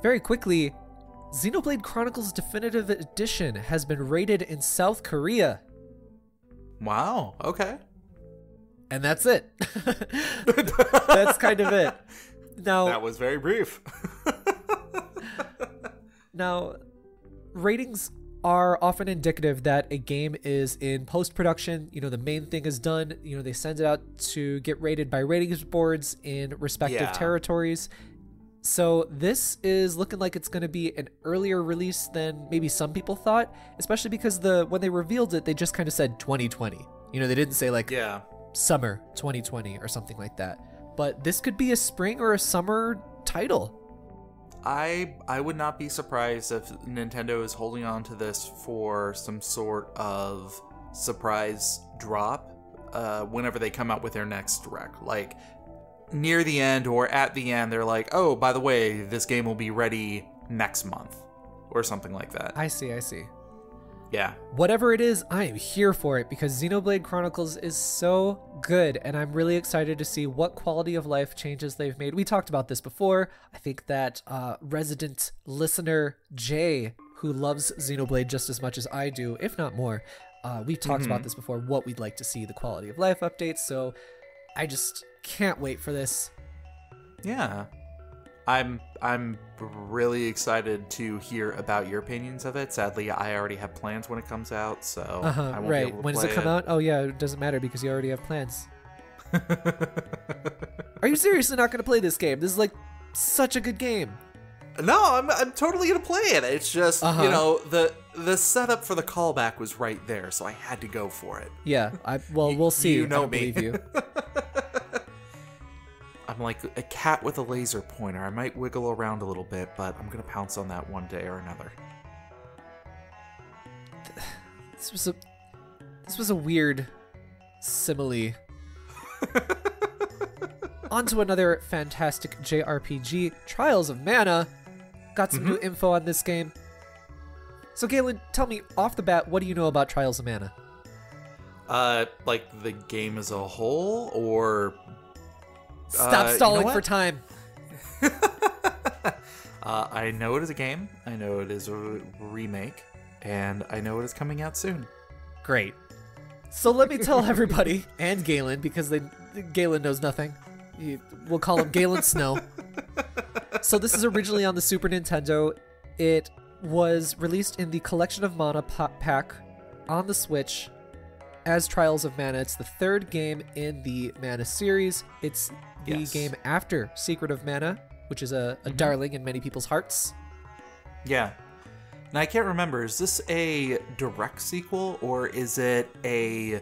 very quickly, Xenoblade Chronicles Definitive Edition has been rated in South Korea. Wow, okay. And that's it. That's kind of it. Now, that was very brief. Now, ratings are often indicative that a game is in post-production. You know, the main thing is done. You know, they send it out to get rated by ratings boards in respective territories. So this is looking like it's going to be an earlier release than maybe some people thought, especially because when they revealed it, they just kind of said 2020. You know, they didn't say like summer 2020 or something like that. But this could be a spring or a summer title. I would not be surprised if Nintendo is holding on to this for some sort of surprise drop whenever they come out with their next direct. Like, near the end or at the end, they're like, oh, by the way, this game will be ready next month or something like that. I see. Yeah. Whatever it is, I am here for it because Xenoblade Chronicles is so good, and I'm really excited to see what quality of life changes they've made. We talked about this before. I think that resident listener Jay, who loves Xenoblade just as much as I do, if not more, we've talked about this before, what we'd like to see, the quality of life updates, so I just can't wait for this. Yeah. I'm really excited to hear about your opinions of it. Sadly, I already have plans when it comes out, so I won't be able to when does it come out? Oh yeah, it doesn't matter because you already have plans. Are you seriously not going to play this game? This is like such a good game. No, I'm totally gonna play it. It's just you know the setup for the callback was right there, so I had to go for it. Yeah, we'll see. You know I don't me. believe you. I'm like a cat with a laser pointer. I might wiggle around a little bit, but I'm gonna pounce on that one day or another. This was a weird simile. On to another fantastic JRPG, Trials of Mana. Got some new info on this game. So Galen, tell me off the bat, what do you know about Trials of Mana? Like the game as a whole, or Stop stalling for time. I know it is a game. I know it is a remake, and I know it is coming out soon. Great. So let me tell everybody, and Galen, because Galen knows nothing. We'll call him Galen Snow. So this is originally on the Super Nintendo. It was released in the Collection of Mana pack on the Switch as Trials of Mana. It's the third game in the Mana series. It's the game after Secret of Mana, which is a darling in many people's hearts. Yeah. Now, I can't remember, is this a direct sequel, or is it a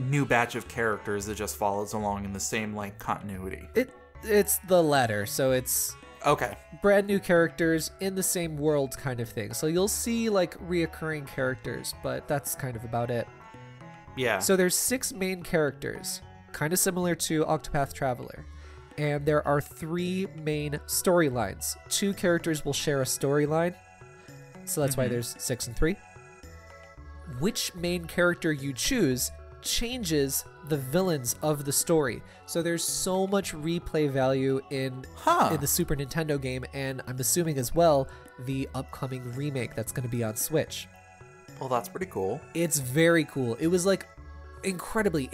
new batch of characters that just follows along in the same, like, continuity? It's the latter, so it's okay. Brand new characters in the same world kind of thing. So you'll see, like, reoccurring characters, but that's kind of about it. Yeah. So there's 6 main characters, kind of similar to Octopath Traveler. And there are 3 main storylines. 2 characters will share a storyline, so that's why there's 6 and 3. Which main character you choose changes the villains of the story. So there's so much replay value in the Super Nintendo game, and I'm assuming as well the upcoming remake that's going to be on Switch. Well, that's pretty cool. It's very cool. It was like incredibly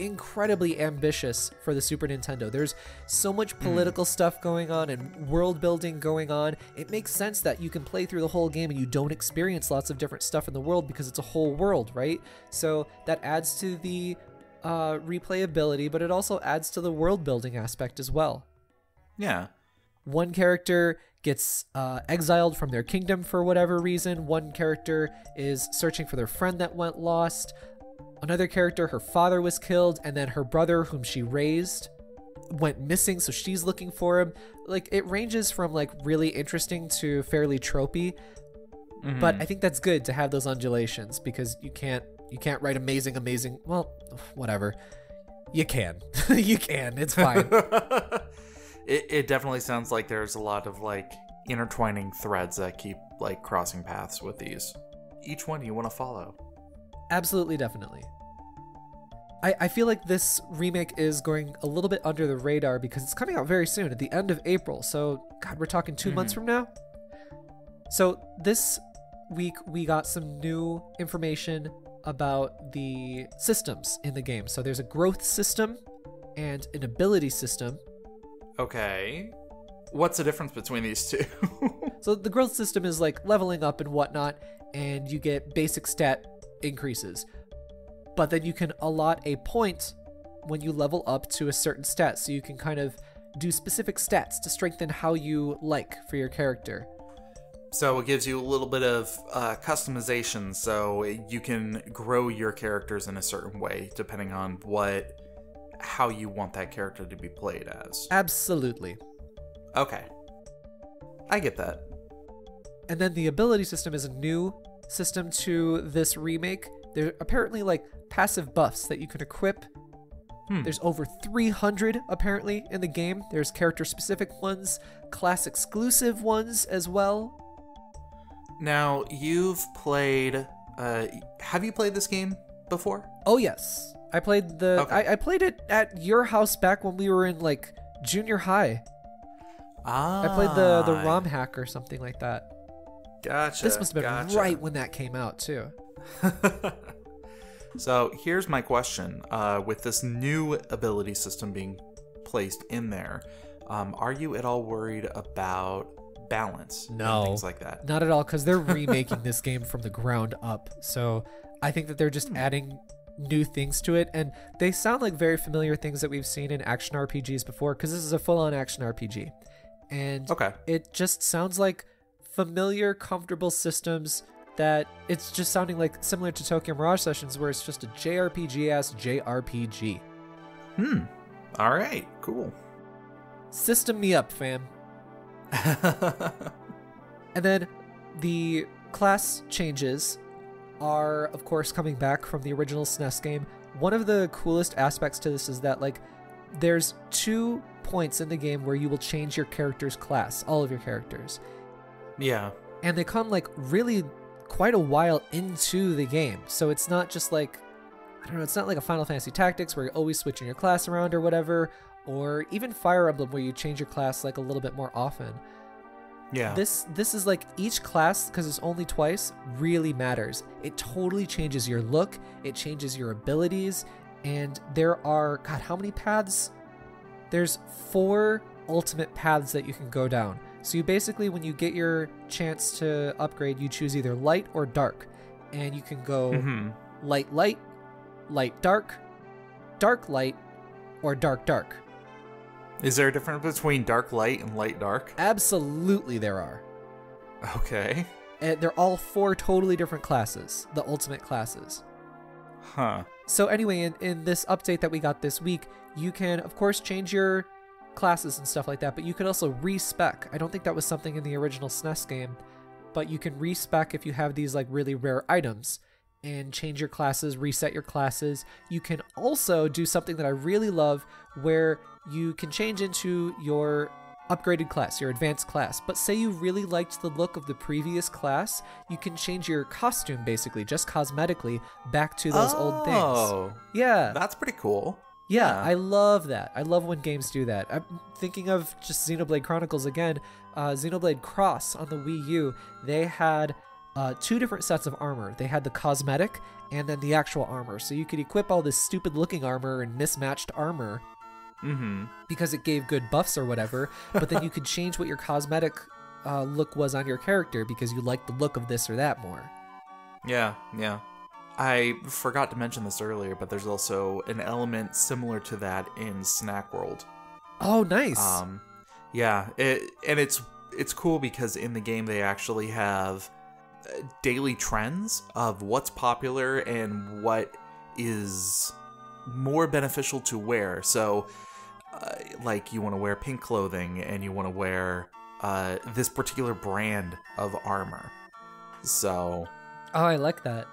ambitious for the Super Nintendo. There's so much political stuff going on and world building going on. It makes sense that you can play through the whole game and you don't experience lots of different stuff in the world because it's a whole world, right? So that adds to the replayability, but it also adds to the world building aspect as well. Yeah. One character gets exiled from their kingdom for whatever reason. One character is searching for their friend that went lost. Another character, her father was killed, and then her brother, whom she raised, went missing, so she's looking for him. Like, it ranges from, like, really interesting to fairly tropey, but I think that's good to have those undulations, because you can't write amazing, well, whatever. You can. You can. It's fine. It definitely sounds like there's a lot of, like, intertwining threads that keep, like, crossing paths with these. Each one you want to follow. Absolutely, definitely. I feel like this remake is going a little bit under the radar because it's coming out very soon, at the end of April. So, God, we're talking 2 months from now? So, this week we got some new information about the systems in the game. So, there's a growth system and an ability system. Okay. What's the difference between these two? So, the growth system is like leveling up and whatnot, and you get basic stat increases, but then you can allot a point when you level up to a certain stat, so you can kind of do specific stats to strengthen how you like for your character. So it gives you a little bit of customization, so you can grow your characters in a certain way depending on how you want that character to be played as. Absolutely. Okay, I get that. And then the ability system is a new system to this remake. There are apparently like passive buffs that you can equip. There's over 300 apparently in the game. There's character specific ones, class exclusive ones as well. Now, you've played have you played this game before? Oh yes, I played I played it at your house back when we were in like junior high. I played the ROM hack or something like that. Gotcha. This must have been right when that came out, too. So here's my question. With this new ability system being placed in there, are you at all worried about balance and things like that? Not at all, because they're remaking this game from the ground up. So I think that they're just adding new things to it. And they sound like very familiar things that we've seen in action RPGs before, because this is a full-on action RPG. And it just sounds like familiar, comfortable systems that it's just sounding like similar to Tokyo Mirage Sessions, where it's just a JRPG-ass JRPG. All right, cool. System me up, fam. And then the class changes are, of course, coming back from the original SNES game. One of the coolest aspects to this is that, like, there's 2 points in the game where you will change your character's class, all of your characters. Yeah. And they come like really quite a while into the game. So it's not just like, I don't know, it's not like a Final Fantasy Tactics where you're always switching your class around or whatever, or even Fire Emblem where you change your class like a little bit more often. Yeah. This is like each class, because it's only twice, really matters. It totally changes your look, it changes your abilities, and there are, God, how many paths? There's 4 ultimate paths that you can go down. So you basically, when you get your chance to upgrade, you choose either light or dark. And you can go light, light, light, dark, dark, light, or dark, dark. Is there a difference between dark light and light dark? Absolutely there are. Okay. And they're all 4 totally different classes, the ultimate classes. Huh. So anyway, in this update that we got this week, you can, of course, change your classes and stuff like that, but you could also respec. I don't think that was something in the original SNES game, but you can respec if you have these like really rare items and change your classes, reset your classes. You can also do something that I really love where you can change into your upgraded class, your advanced class. But say you really liked the look of the previous class, you can change your costume basically, just cosmetically, back to those old things. Oh. Yeah. That's pretty cool. Yeah, I love that. I love when games do that. I'm thinking of just Xenoblade Chronicles again. Xenoblade Cross on the Wii U, they had 2 different sets of armor. They had the cosmetic and then the actual armor. So you could equip all this stupid looking armor and mismatched armor because it gave good buffs or whatever. But then you could change what your cosmetic look was on your character because you liked the look of this or that more. Yeah, yeah. I forgot to mention this earlier, but there's also an element similar to that in Snack World. Oh, nice. Yeah, it's cool because in the game they actually have daily trends of what's popular and what is more beneficial to wear. So, like you want to wear pink clothing and you want to wear this particular brand of armor. So, oh, I like that.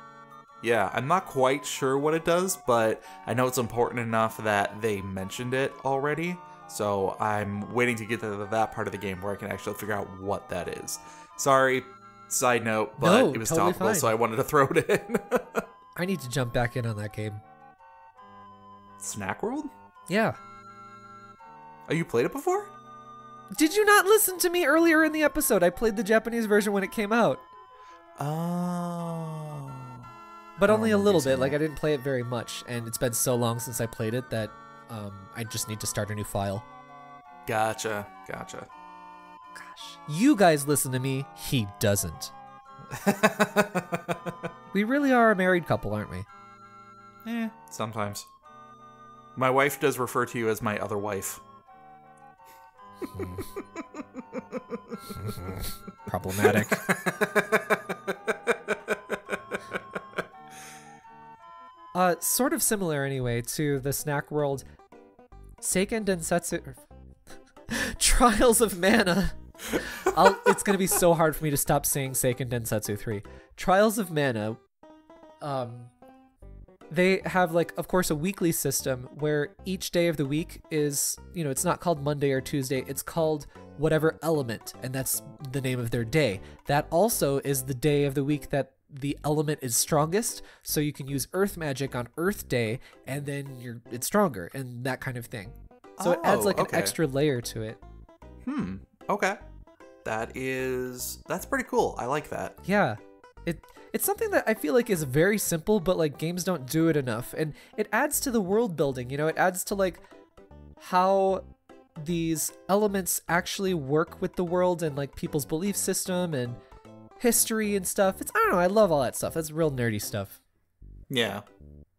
Yeah, I'm not quite sure what it does, but I know it's important enough that they mentioned it already. So I'm waiting to get to that part of the game where I can actually figure out what that is. Sorry, side note, but no, it was totally topical, fine. so I wanted to throw it in. I need to jump back in on that game. Snack World? Yeah. Oh, you played it before? Did you not listen to me earlier in the episode? I played the Japanese version when it came out. Oh. But only a little bit. Like, I didn't play it very much, and it's been so long since I played it that I just need to start a new file. Gotcha. Gosh. You guys listen to me. He doesn't. We really are a married couple, aren't we? Sometimes. My wife does refer to you as my other wife. Problematic. Sort of similar anyway to the Snack World. Seiken Densetsu Trials of Mana. It's gonna be so hard for me to stop saying Seiken Densetsu 3. Trials of Mana. They have, like, of course, a weekly system where each day of the week is, it's not called Monday or Tuesday, it's called whatever element, and that's the name of their day. That also is the day of the week that the element is strongest, so you can use earth magic on Earth Day, and then it's stronger, and that kind of thing. So it adds, like, an extra layer to it. Okay. That's pretty cool. I like that. Yeah. It's something that I feel like is very simple, but like games don't do it enough. And it adds to the world building, it adds to like how these elements actually work with the world and like people's belief system and history and stuff. I don't know, I love all that stuff. That's real nerdy stuff. Yeah.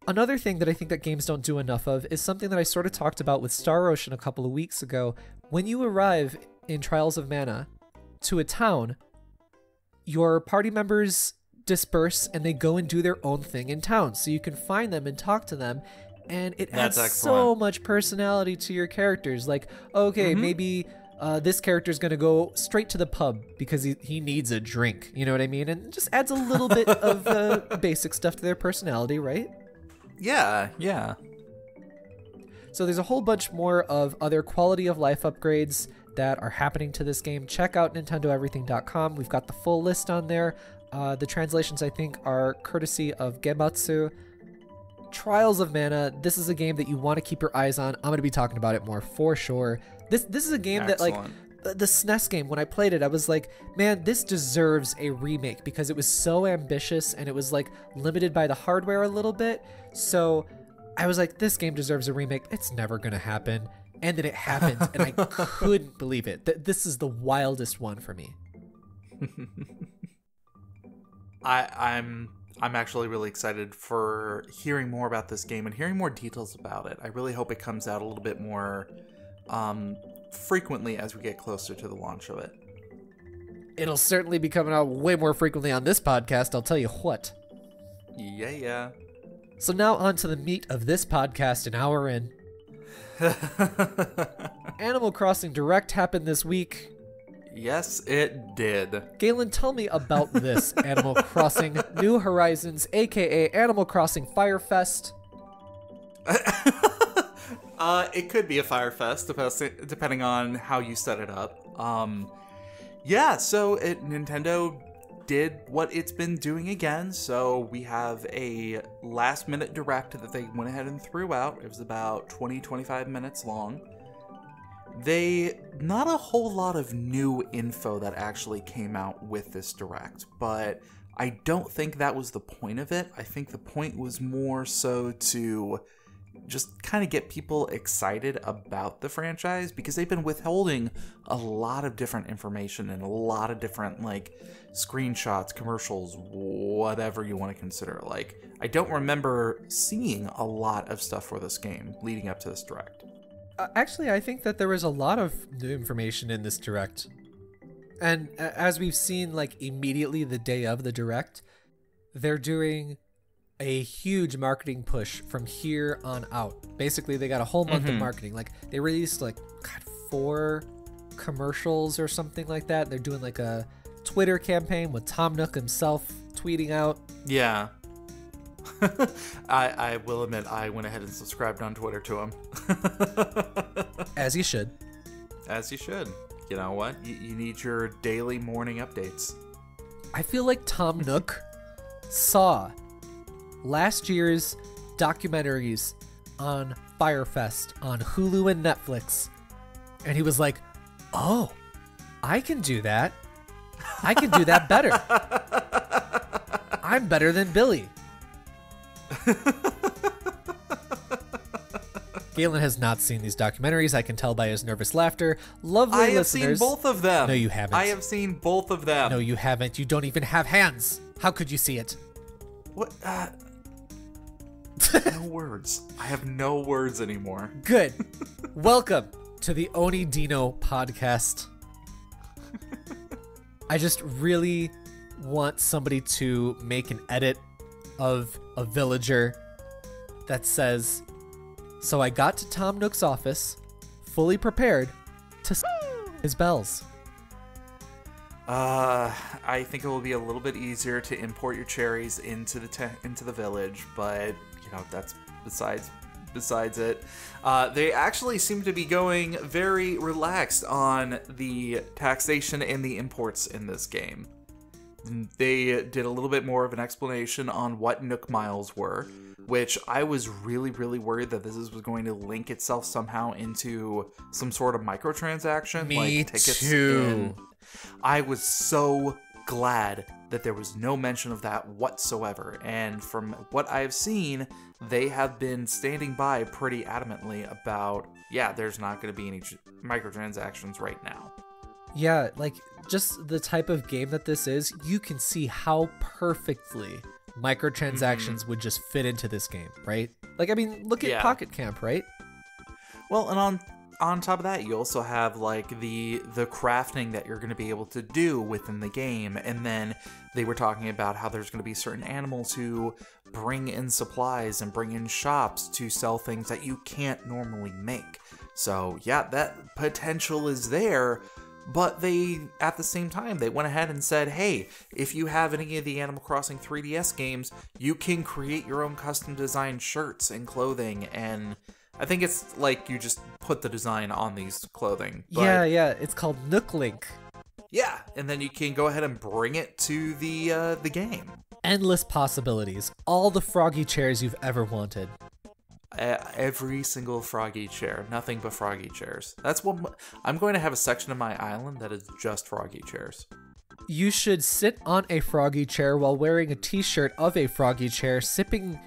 Another thing that I think that games don't do enough of is something that I sort of talked about with Star Ocean a couple of weeks ago. When you arrive in Trials of Mana to a town, your party members disperse and they go and do their own thing in town. So you can find them and talk to them, and it adds so much personality to your characters. Like, okay, maybe this character's gonna go straight to the pub because he needs a drink. You know what I mean? And it just adds a little bit of basic stuff to their personality, right? Yeah, yeah. So there's a whole bunch more of other quality of life upgrades that are happening to this game. Check out nintendoeverything.com. We've got the full list on there. The translations, I think, are courtesy of Gematsu. Trials of Mana, this is a game that you want to keep your eyes on. I'm going to be talking about it more for sure. This is a game that, like, the SNES game, when I played it, I was like, man, this deserves a remake because it was so ambitious and it was like limited by the hardware a little bit. So I was like, this game deserves a remake. It's never going to happen. And then it happened, and I couldn't believe it. This is the wildest one for me. I'm actually really excited for hearing more about this game and hearing more details about it. I really hope it comes out a little bit more frequently as we get closer to the launch of it. It'll certainly be coming out way more frequently on this podcast, I'll tell you what. Yeah. So now on to the meat of this podcast, an hour in. Animal Crossing Direct happened this week. Yes, it did. Galen, tell me about this Animal Crossing New Horizons, aka Animal Crossing Fyre Fest. It could be a Fyre Fest, depending on how you set it up. Nintendo did what it's been doing again. So we have a last-minute direct that they went ahead and threw out. It was about 20-25 minutes long. Not a whole lot of new info that actually came out with this direct, but I don't think that was the point of it. I think the point was more so to just kind of get people excited about the franchise, because they've been withholding a lot of different information and a lot of different screenshots, commercials, whatever you want to consider. I don't remember seeing a lot of stuff for this game leading up to this direct. Actually, I think that there was a lot of new information in this direct. And as we've seen, immediately the day of the direct, they're doing a huge marketing push from here on out. Basically, they got a whole month of marketing. They released 4 commercials or something like that. They're doing a Twitter campaign with Tom Nook himself tweeting out. Yeah. I will admit, I went ahead and subscribed on Twitter to him. As you should. As you should. You know what? You need your daily morning updates. I feel like Tom Nook saw last year's documentaries on Fyre Fest on Hulu and Netflix, and he was like, oh, I can do that. I can do that better. I'm better than Billy. Galen has not seen these documentaries. I can tell by his nervous laughter. Lovely listeners. I have seen both of them. No, you haven't. I have seen both of them. No, you haven't. You don't even have hands. How could you see it? What? No words. I have no words anymore. Good. Welcome to the Oni Dino podcast. I just really want somebody to make an edit of a villager that says, so I got to Tom Nook's office, fully prepared to his bells. I think it will be a little bit easier to import your cherries into the village, but that's besides it. They actually seem to be going very relaxed on the taxation and the imports in this game. They did a little bit more of an explanation on what Nook Miles were, which I was really, really worried that this was going to link itself somehow into some sort of microtransaction. Me tickets too. I was so glad that there was no mention of that whatsoever. And from what I've seen, they have been standing by pretty adamantly about, there's not going to be any microtransactions right now. Yeah, just the type of game that this is, you can see how perfectly microtransactions would just fit into this game, right? Look at Pocket Camp, right? Well, and on top of that, you also have the crafting that you're going to be able to do within the game. And then they were talking about how there's going to be certain animals who bring in supplies and bring in shops to sell things that you can't normally make. So that potential is there. But at the same time, they went ahead and said, hey, if you have any of the Animal Crossing 3DS games, you can create your own custom designed shirts and clothing. And I think it's you just put the design on these clothing. But yeah. It's called Nook Link. Yeah, and then you can go ahead and bring it to the game. Endless possibilities. All the froggy chairs you've ever wanted. Every single froggy chair. Nothing but froggy chairs. That's what I'm going to have a section of my island that is just froggy chairs. You should sit on a froggy chair while wearing a t-shirt of a froggy chair, sipping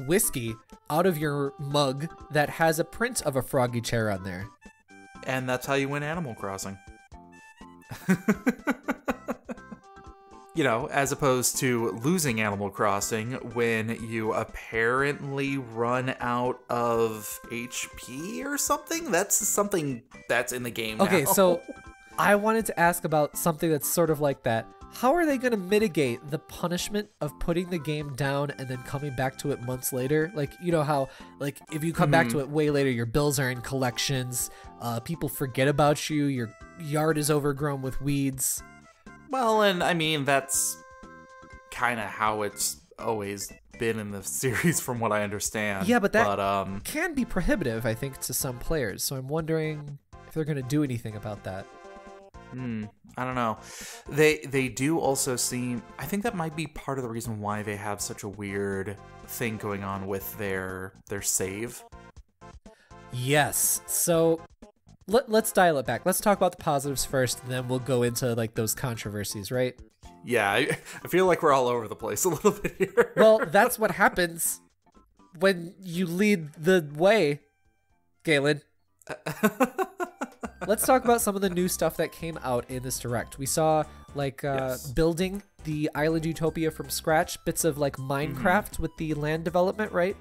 whiskey out of your mug that has a print of a froggy chair on there. And that's how you win Animal Crossing. You know, as opposed to losing Animal Crossing when you apparently run out of HP or something. That's something that's in the game now. Okay, so I wanted to ask about something that's sort of like that. How are they going to mitigate the punishment of putting the game down and then coming back to it months later? Like, you know how, like, if you come back to it way later, your bills are in collections, people forget about you, your yard is overgrown with weeds. Well, and I mean, that's kind of how it's always been in the series from what I understand. Yeah, but that can be prohibitive, I think, to some players. So I'm wondering if they're going to do anything about that. I don't know. They do also seem... I think that might be part of the reason why they have such a weird thing going on with their save. Yes. So let's dial it back. Let's talk about the positives first, then we'll go into like those controversies, right? Yeah, I feel like we're all over the place a little bit here. Well, that's what happens when you lead the way, Galen. Let's talk about some of the new stuff that came out in this direct. We saw like building the island utopia from scratch, bits of like Minecraft with the land development, right?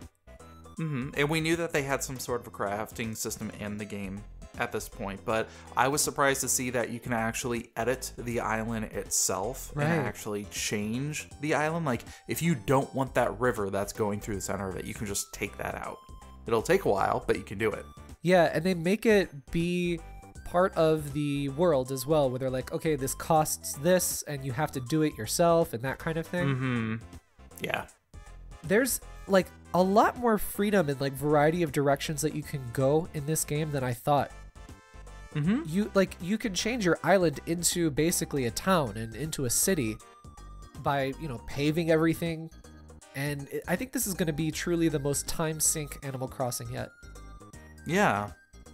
And we knew that they had some sort of a crafting system in the game at this point, but I was surprised to see that you can actually edit the island itself and actually change the island. Like, if you don't want that river that's going through the center of it, you can just take that out. It'll take a while, but you can do it. Yeah, and they make it be part of the world as well, where they're like, okay, this costs this, and you have to do it yourself, and that kind of thing. Yeah. There's like a lot more freedom and like variety of directions that you can go in this game than I thought. You can change your island into basically a town and into a city by, you know, paving everything. And I think this is going to be truly the most time sink Animal Crossing yet. Yeah.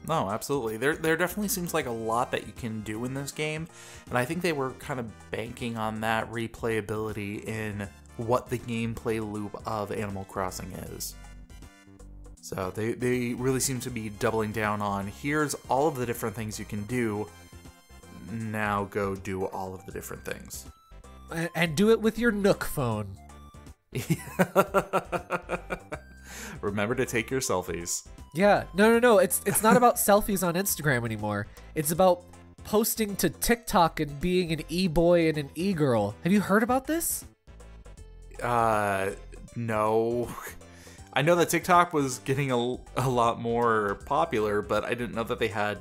No, absolutely. There definitely seems like a lot that you can do in this game, and I think they were kind of banking on that replayability in what the gameplay loop of Animal Crossing is. So they really seem to be doubling down on, here's all of the different things you can do, now go do all of the different things. And do it with your Nook phone. Remember to take your selfies. Yeah, no. It's not about selfies on Instagram anymore. It's about posting to TikTok and being an e-boy and an e-girl. Have you heard about this? No. I know that TikTok was getting a lot more popular, but I didn't know that they had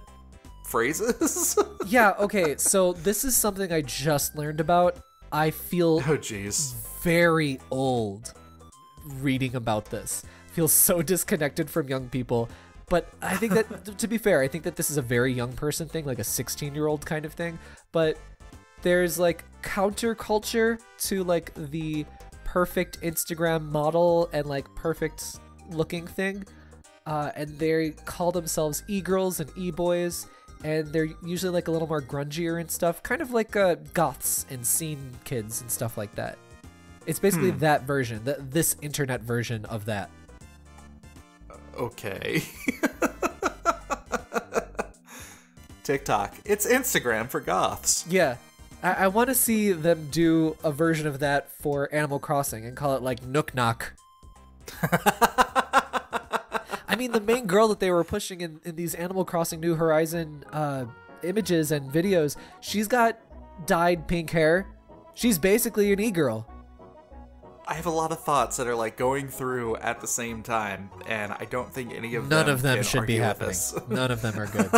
phrases. Yeah, okay, so this is something I just learned about. I feel very old reading about this. Feel so disconnected from young people. But I think that, to be fair, I think that this is a very young person thing, like a 16-year-old kind of thing. But there's like counterculture to like the perfect Instagram model and like perfect looking thing. And they call themselves e-girls and e-boys. And they're usually like a little more grungier and stuff. Kind of like goths and scene kids and stuff like that. It's basically that version, this internet version of that. Okay. TikTok. It's Instagram for goths. Yeah. I want to see them do a version of that for Animal Crossing and call it like Nook Knock. I mean, the main girl that they were pushing in these Animal Crossing New Horizon images and videos, she's got dyed pink hair. She's basically an e-girl. I have a lot of thoughts that are like going through at the same time, and I don't think any of None them of them can should be argue with happening. this. None of them are good.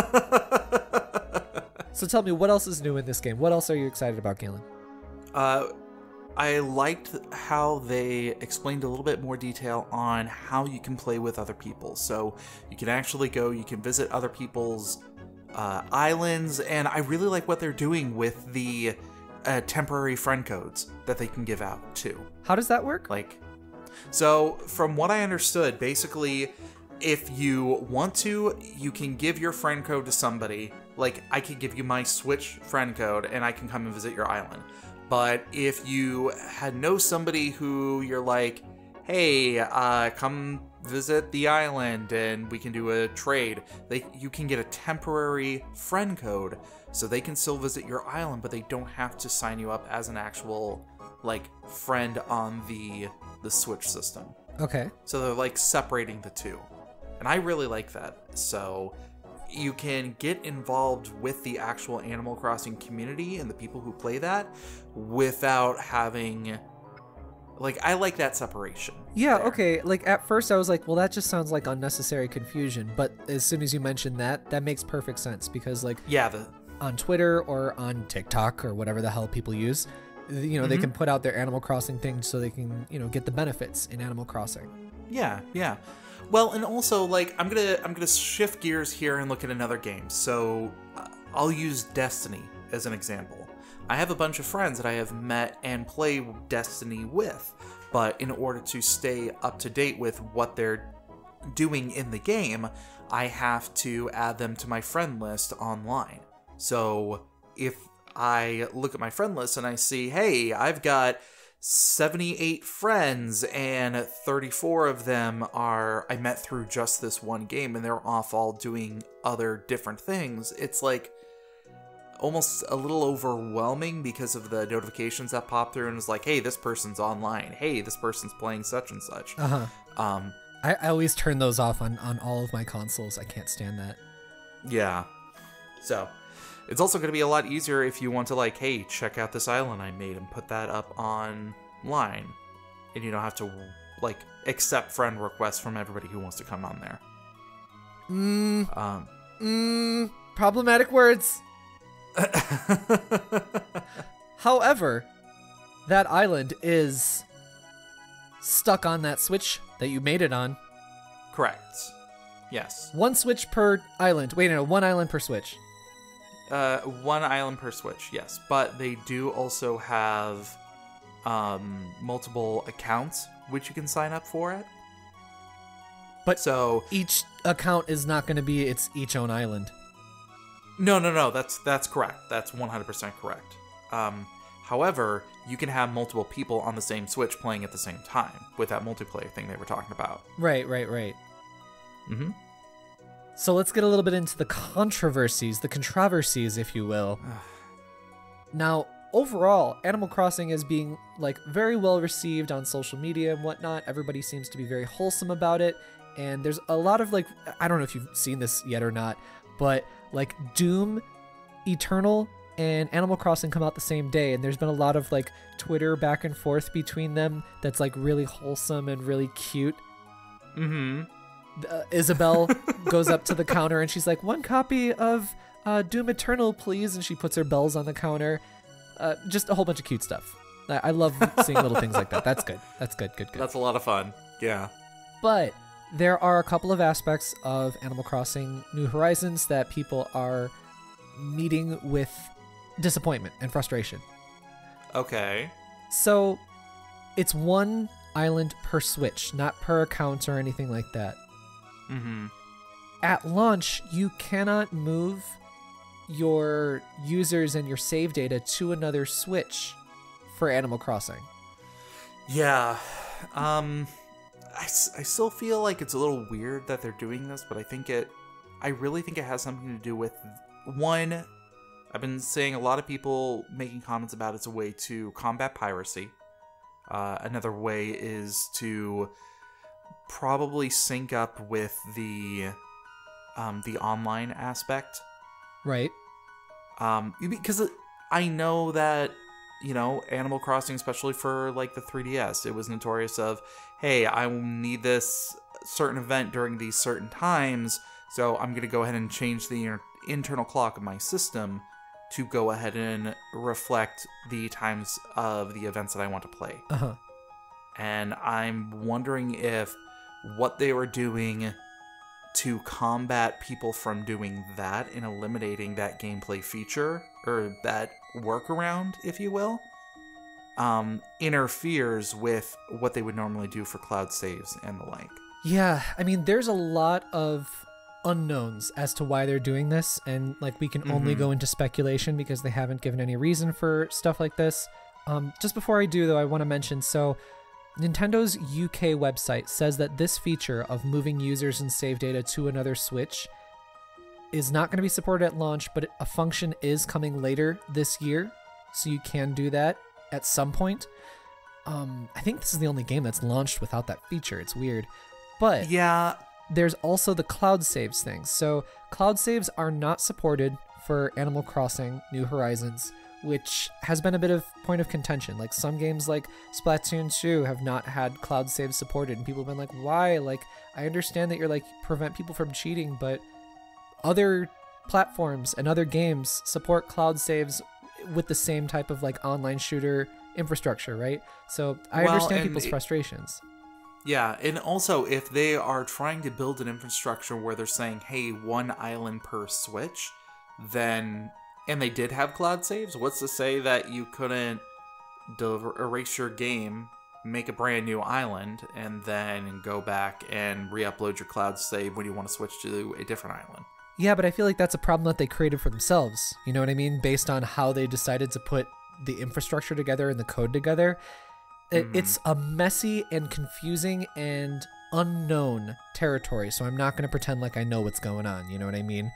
So tell me, what else is new in this game? What else are you excited about, Galen? I liked how they explained a little bit more detail on how you can play with other people. So you can actually go, you can visit other people's islands, and I really like what they're doing with the temporary friend codes that they can give out too. How does that work? So from what I understood, basically if you want to, you can give your friend code to somebody. Like, I could give you my Switch friend code, and I can come and visit your island. But if you know somebody who you're like, hey, come visit the island, and we can do a trade, you can get a temporary friend code, so they can still visit your island, but they don't have to sign you up as an actual, like, friend on the Switch system. Okay. So they're, like, separating the two. And I really like that. So you can get involved with the actual Animal Crossing community and the people who play that without having... Like, I like that separation. Yeah, there. okay. Like, at first I was like, well, that just sounds like unnecessary confusion. But as soon as you mentioned that, that makes perfect sense. Because, like, yeah, on Twitter or on TikTok or whatever the hell people use, you know, they can put out their Animal Crossing thing so they can, you know, get the benefits in Animal Crossing. Yeah, yeah. Well, and also, like, I'm gonna shift gears here and look at another game. So I'll use Destiny as an example. I have a bunch of friends that I have met and play Destiny with, but in order to stay up to date with what they're doing in the game, I have to add them to my friend list online. So if I look at my friend list and I see, hey, I've got 78 friends and 34 of them I met through just this one game, and they're off all doing other different things, it's like almost a little overwhelming because of the notifications that pop through, and it's like, hey, this person's online, hey, this person's playing such and such. I always turn those off on all of my consoles. I can't stand that. Yeah. So it's also going to be a lot easier if you want to, like, hey, check out this island I made, and put that up online. And you don't have to, like, accept friend requests from everybody who wants to come on there. Problematic words. However, that island is stuck on that Switch that you made it on. Correct. Yes. One Switch per island. Wait, no, one island per Switch. One island per Switch, yes. But they do also have multiple accounts which you can sign up for it. But so each account is not going to be its each own island. No. That's correct. That's 100% correct. However, you can have multiple people on the same Switch playing at the same time with that multiplayer thing they were talking about. Right. Mm-hmm. So let's get a little bit into the controversies, if you will. Now, overall, Animal Crossing is being, like, very well received on social media and whatnot. Everybody seems to be very wholesome about it. And there's a lot of, like, I don't know if you've seen this yet or not, but, like, Doom, Eternal, and Animal Crossing come out the same day. And there's been a lot of, like, Twitter back and forth between them that's, like, really wholesome and really cute. Mm-hmm. Isabel goes up to the counter and she's like, one copy of Doom Eternal, please. And she puts her bells on the counter. Just a whole bunch of cute stuff. I love seeing little things like that. That's good. Good. That's a lot of fun. Yeah. But there are a couple of aspects of Animal Crossing New Horizons that people are meeting with disappointment and frustration. Okay. So it's one island per Switch, not per account or anything like that. Mm-hmm. At launch, you cannot move your users and your save data to another Switch for Animal Crossing. Yeah. I still feel like it's a little weird that they're doing this, but I really think it has something to do with, one, I've been seeing a lot of people making comments about it's a way to combat piracy. Another way is to probably sync up with the online aspect. Right. Because I know that, you know, Animal Crossing, especially for, like, the 3DS, it was notorious of, hey, I need this certain event during these certain times, so I'm going to go ahead and change the internal clock of my system to go ahead and reflect the times of the events that I want to play. Uh-huh. And I'm wondering if what they were doing to combat people from doing that and eliminating that gameplay feature, or that workaround, if you will, interferes with what they would normally do for cloud saves and the like. Yeah, I mean, there's a lot of unknowns as to why they're doing this, and like we can only go into speculation because they haven't given any reason for stuff like this. Just before I do, though, I want to mention, so Nintendo's UK website says that this feature of moving users and save data to another Switch is not going to be supported at launch, but a function is coming later this year, so you can do that at some point. I think this is the only game that's launched without that feature. It's weird. But Yeah, there's also the cloud saves thing. So cloud saves are not supported for Animal Crossing New Horizons, which has been a bit of point of contention. Like some games like Splatoon 2 have not had cloud saves supported, and people have been like, why? Like, I understand that you're like prevent people from cheating, but other platforms and other games support cloud saves with the same type of like online shooter infrastructure, right? So I understand people's frustrations. Yeah, and also if they are trying to build an infrastructure where they're saying, hey, one island per Switch, then, and they did have cloud saves, what's to say that you couldn't erase your game, make a brand new island, and then go back and re-upload your cloud save when you want to switch to a different island? Yeah, but I feel like that's a problem that they created for themselves. You know what I mean? Based on how they decided to put the infrastructure together and the code together. It's a messy and confusing and unknown territory, so I'm not going to pretend like I know what's going on. You know what I mean?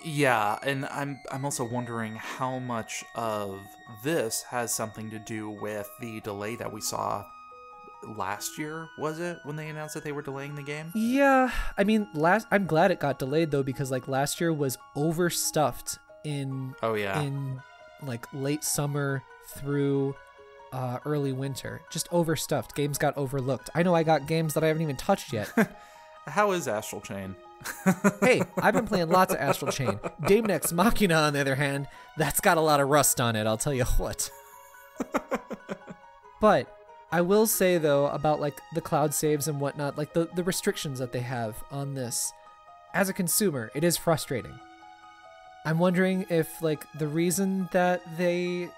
Yeah, and I'm also wondering how much of this has something to do with the delay that we saw last year, was it, when they announced that they were delaying the game? Yeah, I mean, I'm glad it got delayed though, because like last year was overstuffed in like late summer through early winter. Just overstuffed. Games got overlooked. I know I got games that I haven't even touched yet. How is Astral Chain? Hey, I've been playing lots of Astral Chain. Daemon X Machina, on the other hand, that's got a lot of rust on it, I'll tell you what. But I will say, though, about like the cloud saves and whatnot, like the restrictions that they have on this, as a consumer, it is frustrating. I'm wondering if like the reason that they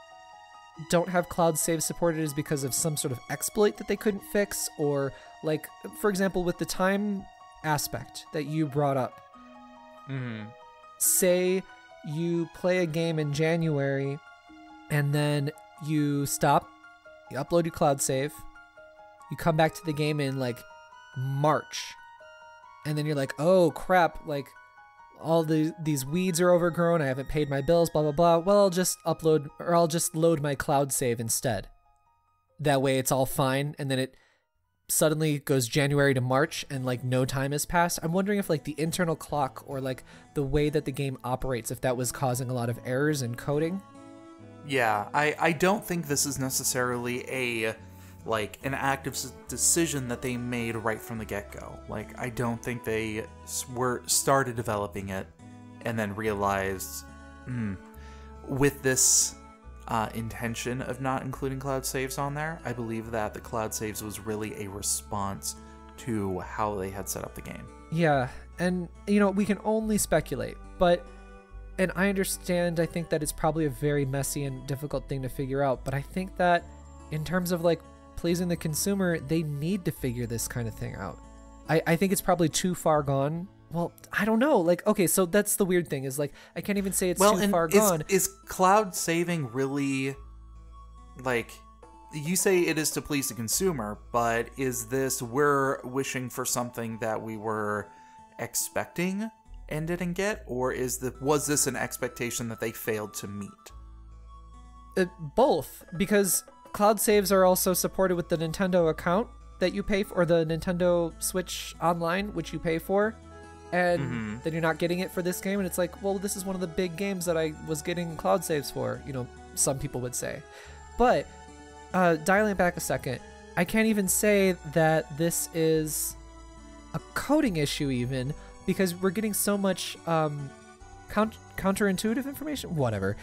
don't have cloud save supported is because of some sort of exploit that they couldn't fix, or like, for example, with the time aspect that you brought up. Say you play a game in January and then you stop, you upload your cloud save, you come back to the game in like March, and then you're like, oh crap, like all these weeds are overgrown, I haven't paid my bills, blah blah blah. Well, I'll just upload, or I'll just load my cloud save instead. That way it's all fine, and then it suddenly goes January to March and like no time has passed. I'm wondering if like the internal clock or like the way that the game operates, if that was causing a lot of errors in coding. Yeah, I don't think this is necessarily an active decision that they made right from the get-go. Like, I don't think they started developing it and then realized, with this intention of not including cloud saves on there, I believe that the cloud saves was really a response to how they had set up the game. Yeah, and you know, we can only speculate, but, and I understand, I think that it's probably a very messy and difficult thing to figure out, but I think that in terms of like pleasing the consumer, they need to figure this kind of thing out. I think it's probably too far gone. Well, I don't know. Like, okay, so that's the weird thing is like, I can't even say it's too far gone. Is cloud saving really, like, you say it is to please the consumer, but is this we're wishing for something that we were expecting and didn't get, or was this an expectation that they failed to meet? Both, because cloud saves are also supported with the Nintendo account that you pay for, or the Nintendo Switch Online, which you pay for, and then you're not getting it for this game, and it's like, well, this is one of the big games that I was getting cloud saves for, you know, some people would say. But dialing it back a second, I can't even say that this is a coding issue even, because we're getting so much counterintuitive information, whatever.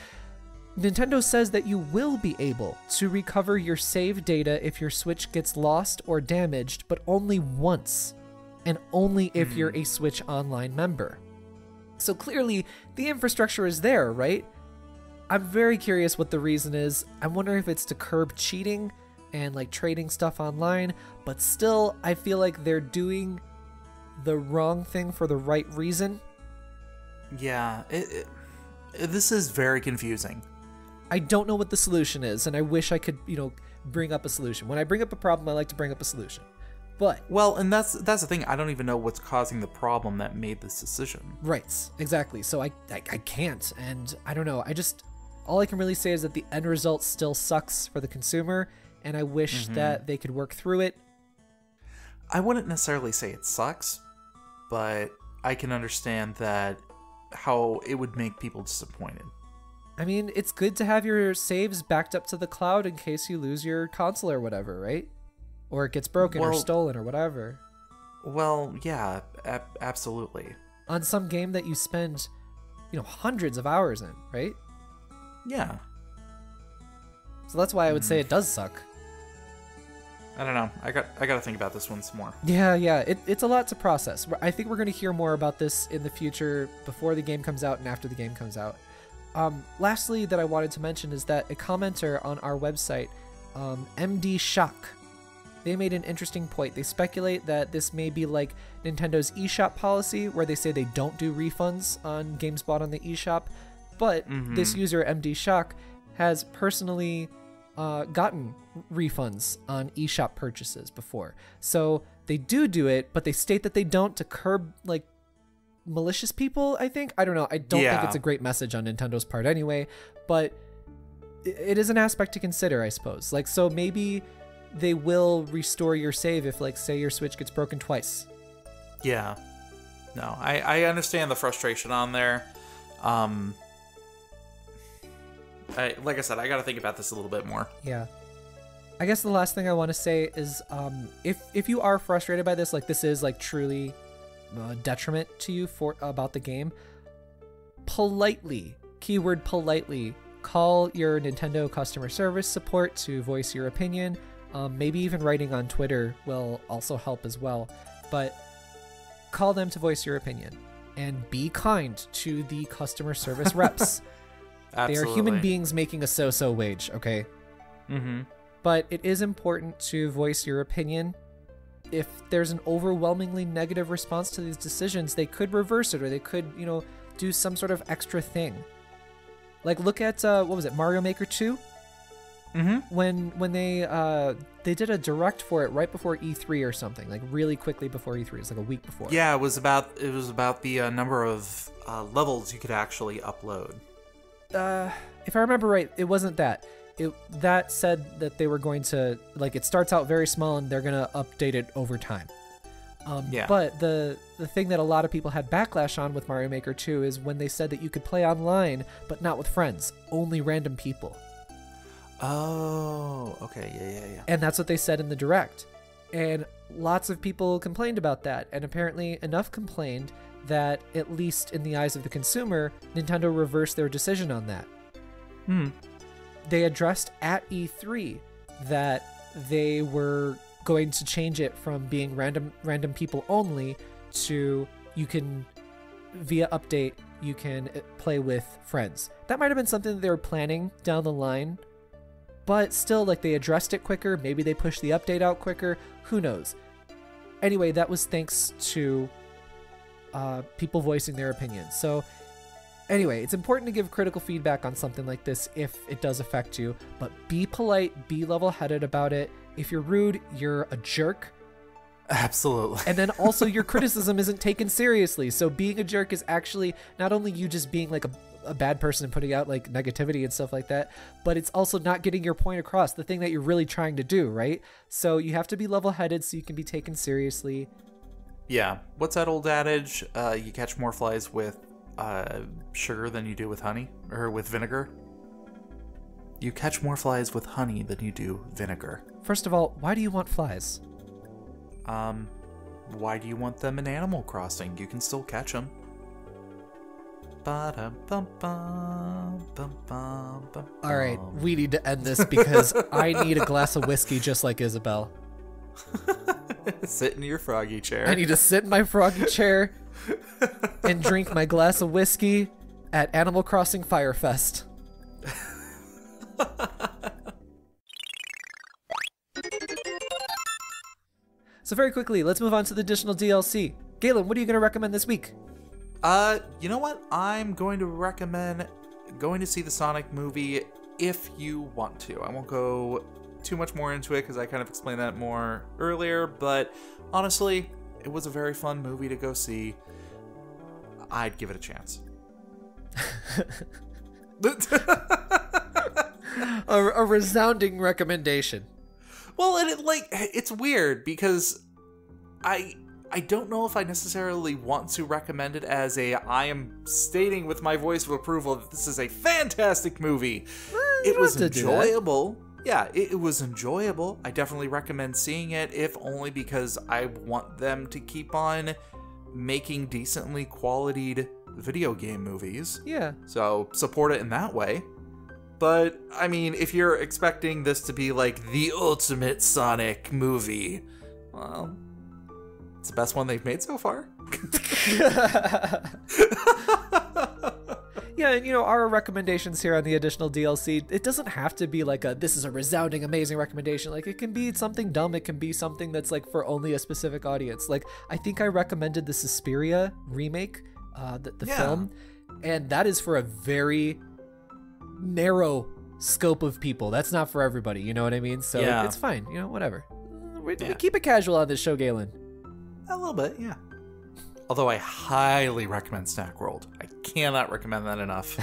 Nintendo says that you will be able to recover your save data if your Switch gets lost or damaged, but only once, and only if you're a Switch Online member. So clearly, the infrastructure is there, right? I'm very curious what the reason is. I'm wondering if it's to curb cheating and like trading stuff online, but still, I feel like they're doing the wrong thing for the right reason. Yeah, this is very confusing. I don't know what the solution is, and I wish I could, bring up a solution. When I bring up a problem, I like to bring up a solution. But well, and that's the thing. I don't even know what's causing the problem that made this decision. Right, exactly. So I can't, and I don't know. All I can really say is that the end result still sucks for the consumer, and I wish that they could work through it. I wouldn't necessarily say it sucks, but I can understand that how it would make people disappointed. I mean, it's good to have your saves backed up to the cloud in case you lose your console or whatever, right? Or it gets broken or stolen or whatever. Well, yeah, absolutely. On some game that you spend, hundreds of hours in, right? Yeah. So that's why I would say it does suck. I don't know. I got to think about this one some more. Yeah. It's a lot to process. I think we're going to hear more about this in the future, before the game comes out and after the game comes out. Lastly, that I wanted to mention is that a commenter on our website, MD Shock, they made an interesting point. They speculate that this may be like Nintendo's eShop policy, where they say they don't do refunds on games bought on the eShop, but this user, MD Shock, has personally gotten refunds on eShop purchases before. So they do it, but they state that they don't to curb like malicious people, I think. I don't know. I don't think it's a great message on Nintendo's part anyway, but it is an aspect to consider, I suppose. Like, so maybe they will restore your save if, like, say your Switch gets broken twice. Yeah. No, I understand the frustration on there. Like I said, I got to think about this a little bit more. Yeah. I guess the last thing I want to say is, if you are frustrated by this, like this is like truly a detriment to you about the game, politely, keyword politely, call your Nintendo customer service support to voice your opinion. Maybe even writing on Twitter will also help as well. But call them to voice your opinion and be kind to the customer service reps. They are human beings making a so-so wage, okay? But it is important to voice your opinion. If there's an overwhelmingly negative response to these decisions, they could reverse it, or they could, do some sort of extra thing. Like, look at, what was it, Mario Maker 2? When they did a direct for it right before E3 or something, like really quickly before E3. It's like a week before. Yeah, it was about the number of levels you could actually upload. If I remember right, it wasn't that. That said that they were going to, like, it starts out very small and they're going to update it over time. But the thing that a lot of people had backlash on with Mario Maker 2 is when they said that you could play online, but not with friends, only random people. Oh, okay, yeah. And that's what they said in the direct. And lots of people complained about that, and apparently enough complained that, at least in the eyes of the consumer, Nintendo reversed their decision on that. They addressed at E3 that they were going to change it from being random people only to, you can, via update, you can play with friends. That might have been something that they were planning down the line, but still, like, they addressed it quicker. Maybe they pushed the update out quicker. Who knows? Anyway, that was thanks to people voicing their opinions. So anyway, it's important to give critical feedback on something like this if it does affect you, but be polite, be level-headed about it. If you're rude, you're a jerk. Absolutely. And then also your criticism isn't taken seriously. So being a jerk is actually not only you just being like a bad person and putting out like negativity and stuff like that, but it's also not getting your point across, the thing that you're really trying to do, right? So you have to be level-headed so you can be taken seriously. Yeah. What's that old adage? You catch more flies with sugar than you do with honey, or with vinegar. You catch more flies with honey than you do vinegar. First of all, why do you want flies? Why do you want them in Animal Crossing? You can still catch them. Alright, we need to end this because I need a glass of whiskey just like Isabel. Sit in your froggy chair. I need to sit in my froggy chair and drink my glass of whiskey at Animal Crossing Fyre Fest. So very quickly, let's move on to the additional DLC. Galen, what are you going to recommend this week? You know what? I'm going to recommend going to see the Sonic movie if you want to. I won't go too much more into it because I kind of explained that more earlier, but honestly, it was a very fun movie to go see. I'd give it a chance. a resounding recommendation. Well, and it's weird because I don't know if I necessarily want to recommend it as I am stating with my voice of approval that this is a fantastic movie. It was enjoyable. Yeah, it was enjoyable. I definitely recommend seeing it, if only because I want them to keep on making decently qualitied video game movies. Yeah. So support it in that way. But, I mean, if you're expecting this to be like the ultimate Sonic movie, well, it's the best one they've made so far. Yeah, and our recommendations here on the additional DLC, it doesn't have to be like this is a resounding, amazing recommendation. Like, it can be something dumb. It can be something that's like for only a specific audience. Like, I think I recommended the Suspiria remake, the film, and that is for a very narrow scope of people. That's not for everybody, you know what I mean? So it's fine, whatever. We keep it casual on this show, Galen. A little bit, yeah. Although I highly recommend Snack World. I cannot recommend that enough.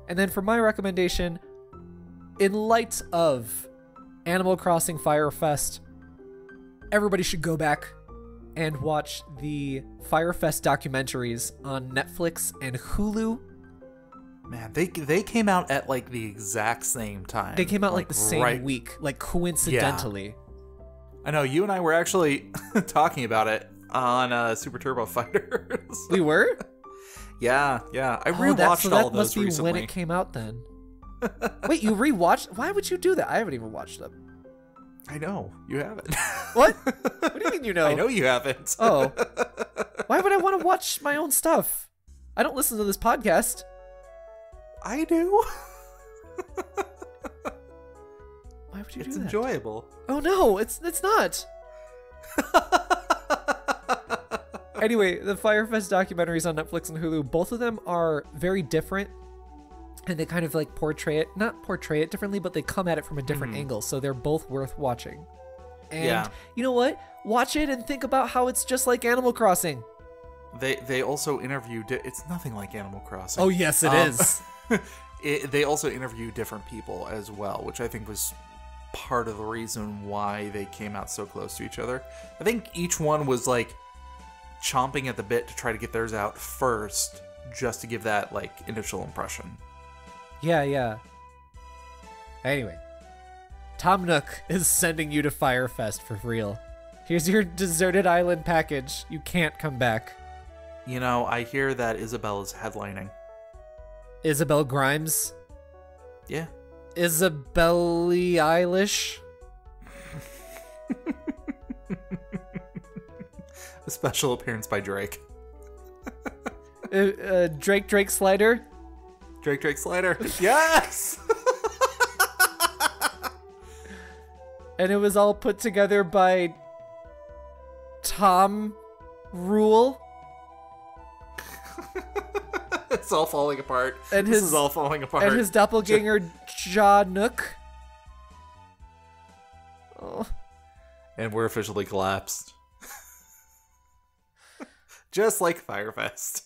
And then for my recommendation, in light of Animal Crossing Fyre Fest, everybody should go back and watch the Fyre Fest documentaries on Netflix and Hulu. Man, they came out at like the exact same time. They came out like the same week, like coincidentally. Yeah. I know, you and I were actually talking about it on Super Turbo Fighters. We were? Yeah. I rewatched all of those recently. That must be when it came out then. Wait, you rewatched? Why would you do that? I haven't even watched them. I know, you haven't. What? What do you mean you know? I know you haven't. Oh. Why would I want to watch my own stuff? I don't listen to this podcast. I do. Why would you do that? It's enjoyable. Oh no, it's not. Anyway, the Fyre Fest documentaries on Netflix and Hulu, both of them are very different, and they kind of like not portray it differently, but they come at it from a different angle, so they're both worth watching. And you know what? Watch it and think about how it's just like Animal Crossing. They also interviewed... It's nothing like Animal Crossing. Oh yes, it is. They also interview different people as well, which I think was part of the reason why they came out so close to each other. I think each one was like chomping at the bit to try to get theirs out first, just to give that like initial impression. Yeah. Anyway, Tom Nook is sending you to Fyre Fest for real. Here's your deserted island package. You can't come back. I hear that Isabelle is headlining. Isabelle Grimes? Yeah. Isabelle Eilish? A special appearance by Drake. Drake Slider? Drake Slider. Yes! And it was all put together by Tom Rule? It's all falling apart. And this is all falling apart. And his doppelganger, Ja Nook. Oh. And we're officially collapsed. Just like Fyre Fest.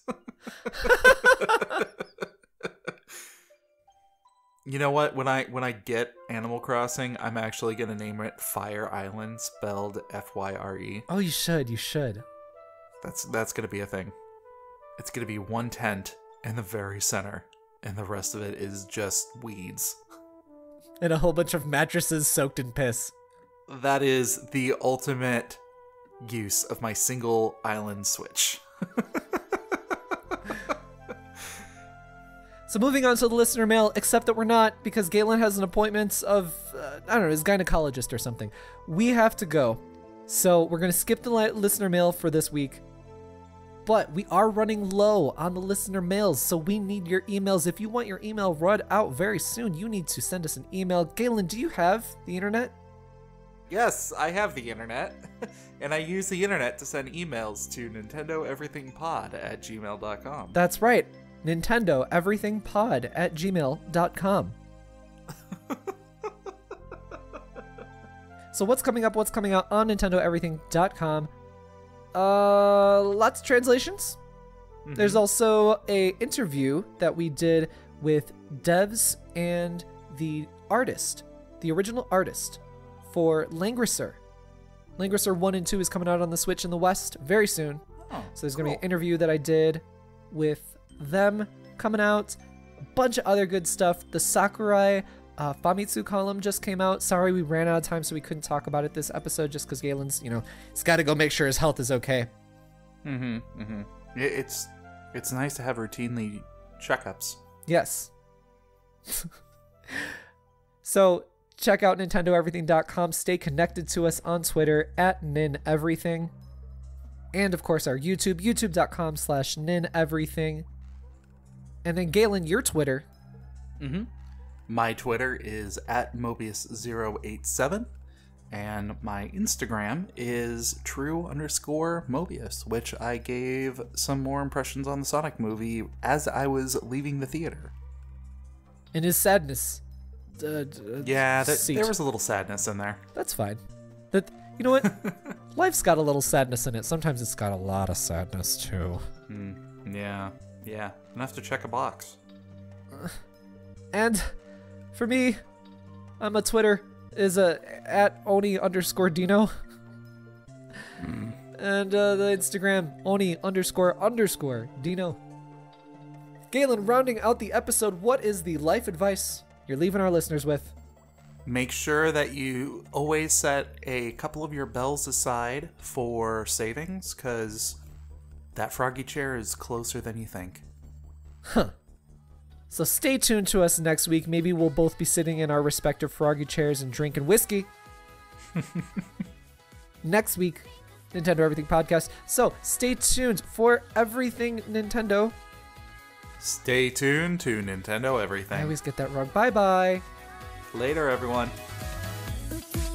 You know what? When I get Animal Crossing, I'm actually gonna name it Fire Island, spelled Fyre. Oh, you should. That's gonna be a thing. It's gonna be one tent in the very center, and the rest of it is just weeds. And a whole bunch of mattresses soaked in piss. That is the ultimate use of my single island Switch. So moving on to the listener mail, except that we're not, because Galen has an appointment of, I don't know, his gynecologist or something. We have to go. So we're going to skip the listener mail for this week. But we are running low on the listener mails, so we need your emails. If you want your email read out very soon, you need to send us an email. Galen, do you have the internet? Yes, I have the internet. And I use the internet to send emails to nintendoeverythingpod@gmail.com. That's right. nintendoeverythingpod@gmail.com. So what's coming up? What's coming out on nintendoeverything.com? Lots of translations. Mm-hmm. There's also a interview that we did with devs and the artist, the original artist for Langrisser. Langrisser 1 and 2 is coming out on the Switch in the West very soon. Oh, so there's going to be an interview that I did with them coming out. A bunch of other good stuff. The Sakurai Famitsu column just came out. Sorry, we ran out of time, so we couldn't talk about it this episode just because Galen's, he's got to go make sure his health is okay. Mm-hmm, mm-hmm. It's nice to have routinely checkups. Yes. So check out nintendoeverything.com. Stay connected to us on Twitter @nineverything. And of course our YouTube, youtube.com/nineverything. And then Galen, your Twitter. Mm-hmm. My Twitter is @Mobius087. And my Instagram is true_Mobius, which I gave some more impressions on the Sonic movie as I was leaving the theater. In his sadness. Yeah, there was a little sadness in there. That's fine. You know what? Life's got a little sadness in it. Sometimes it's got a lot of sadness too. Yeah. Enough to check a box. And for me, my Twitter is @Oni_Dino. And the Instagram, Oni__Dino. Galen, rounding out the episode, what is the life advice you're leaving our listeners with? Make sure that you always set a couple of your bells aside for savings, because that froggy chair is closer than you think. Huh. So stay tuned to us next week. Maybe we'll both be sitting in our respective froggy chairs and drinking whiskey. Next week, Nintendo Everything Podcast. So stay tuned for everything Nintendo. Stay tuned to Nintendo Everything. I always get that wrong. Bye-bye. Later, everyone. Okay.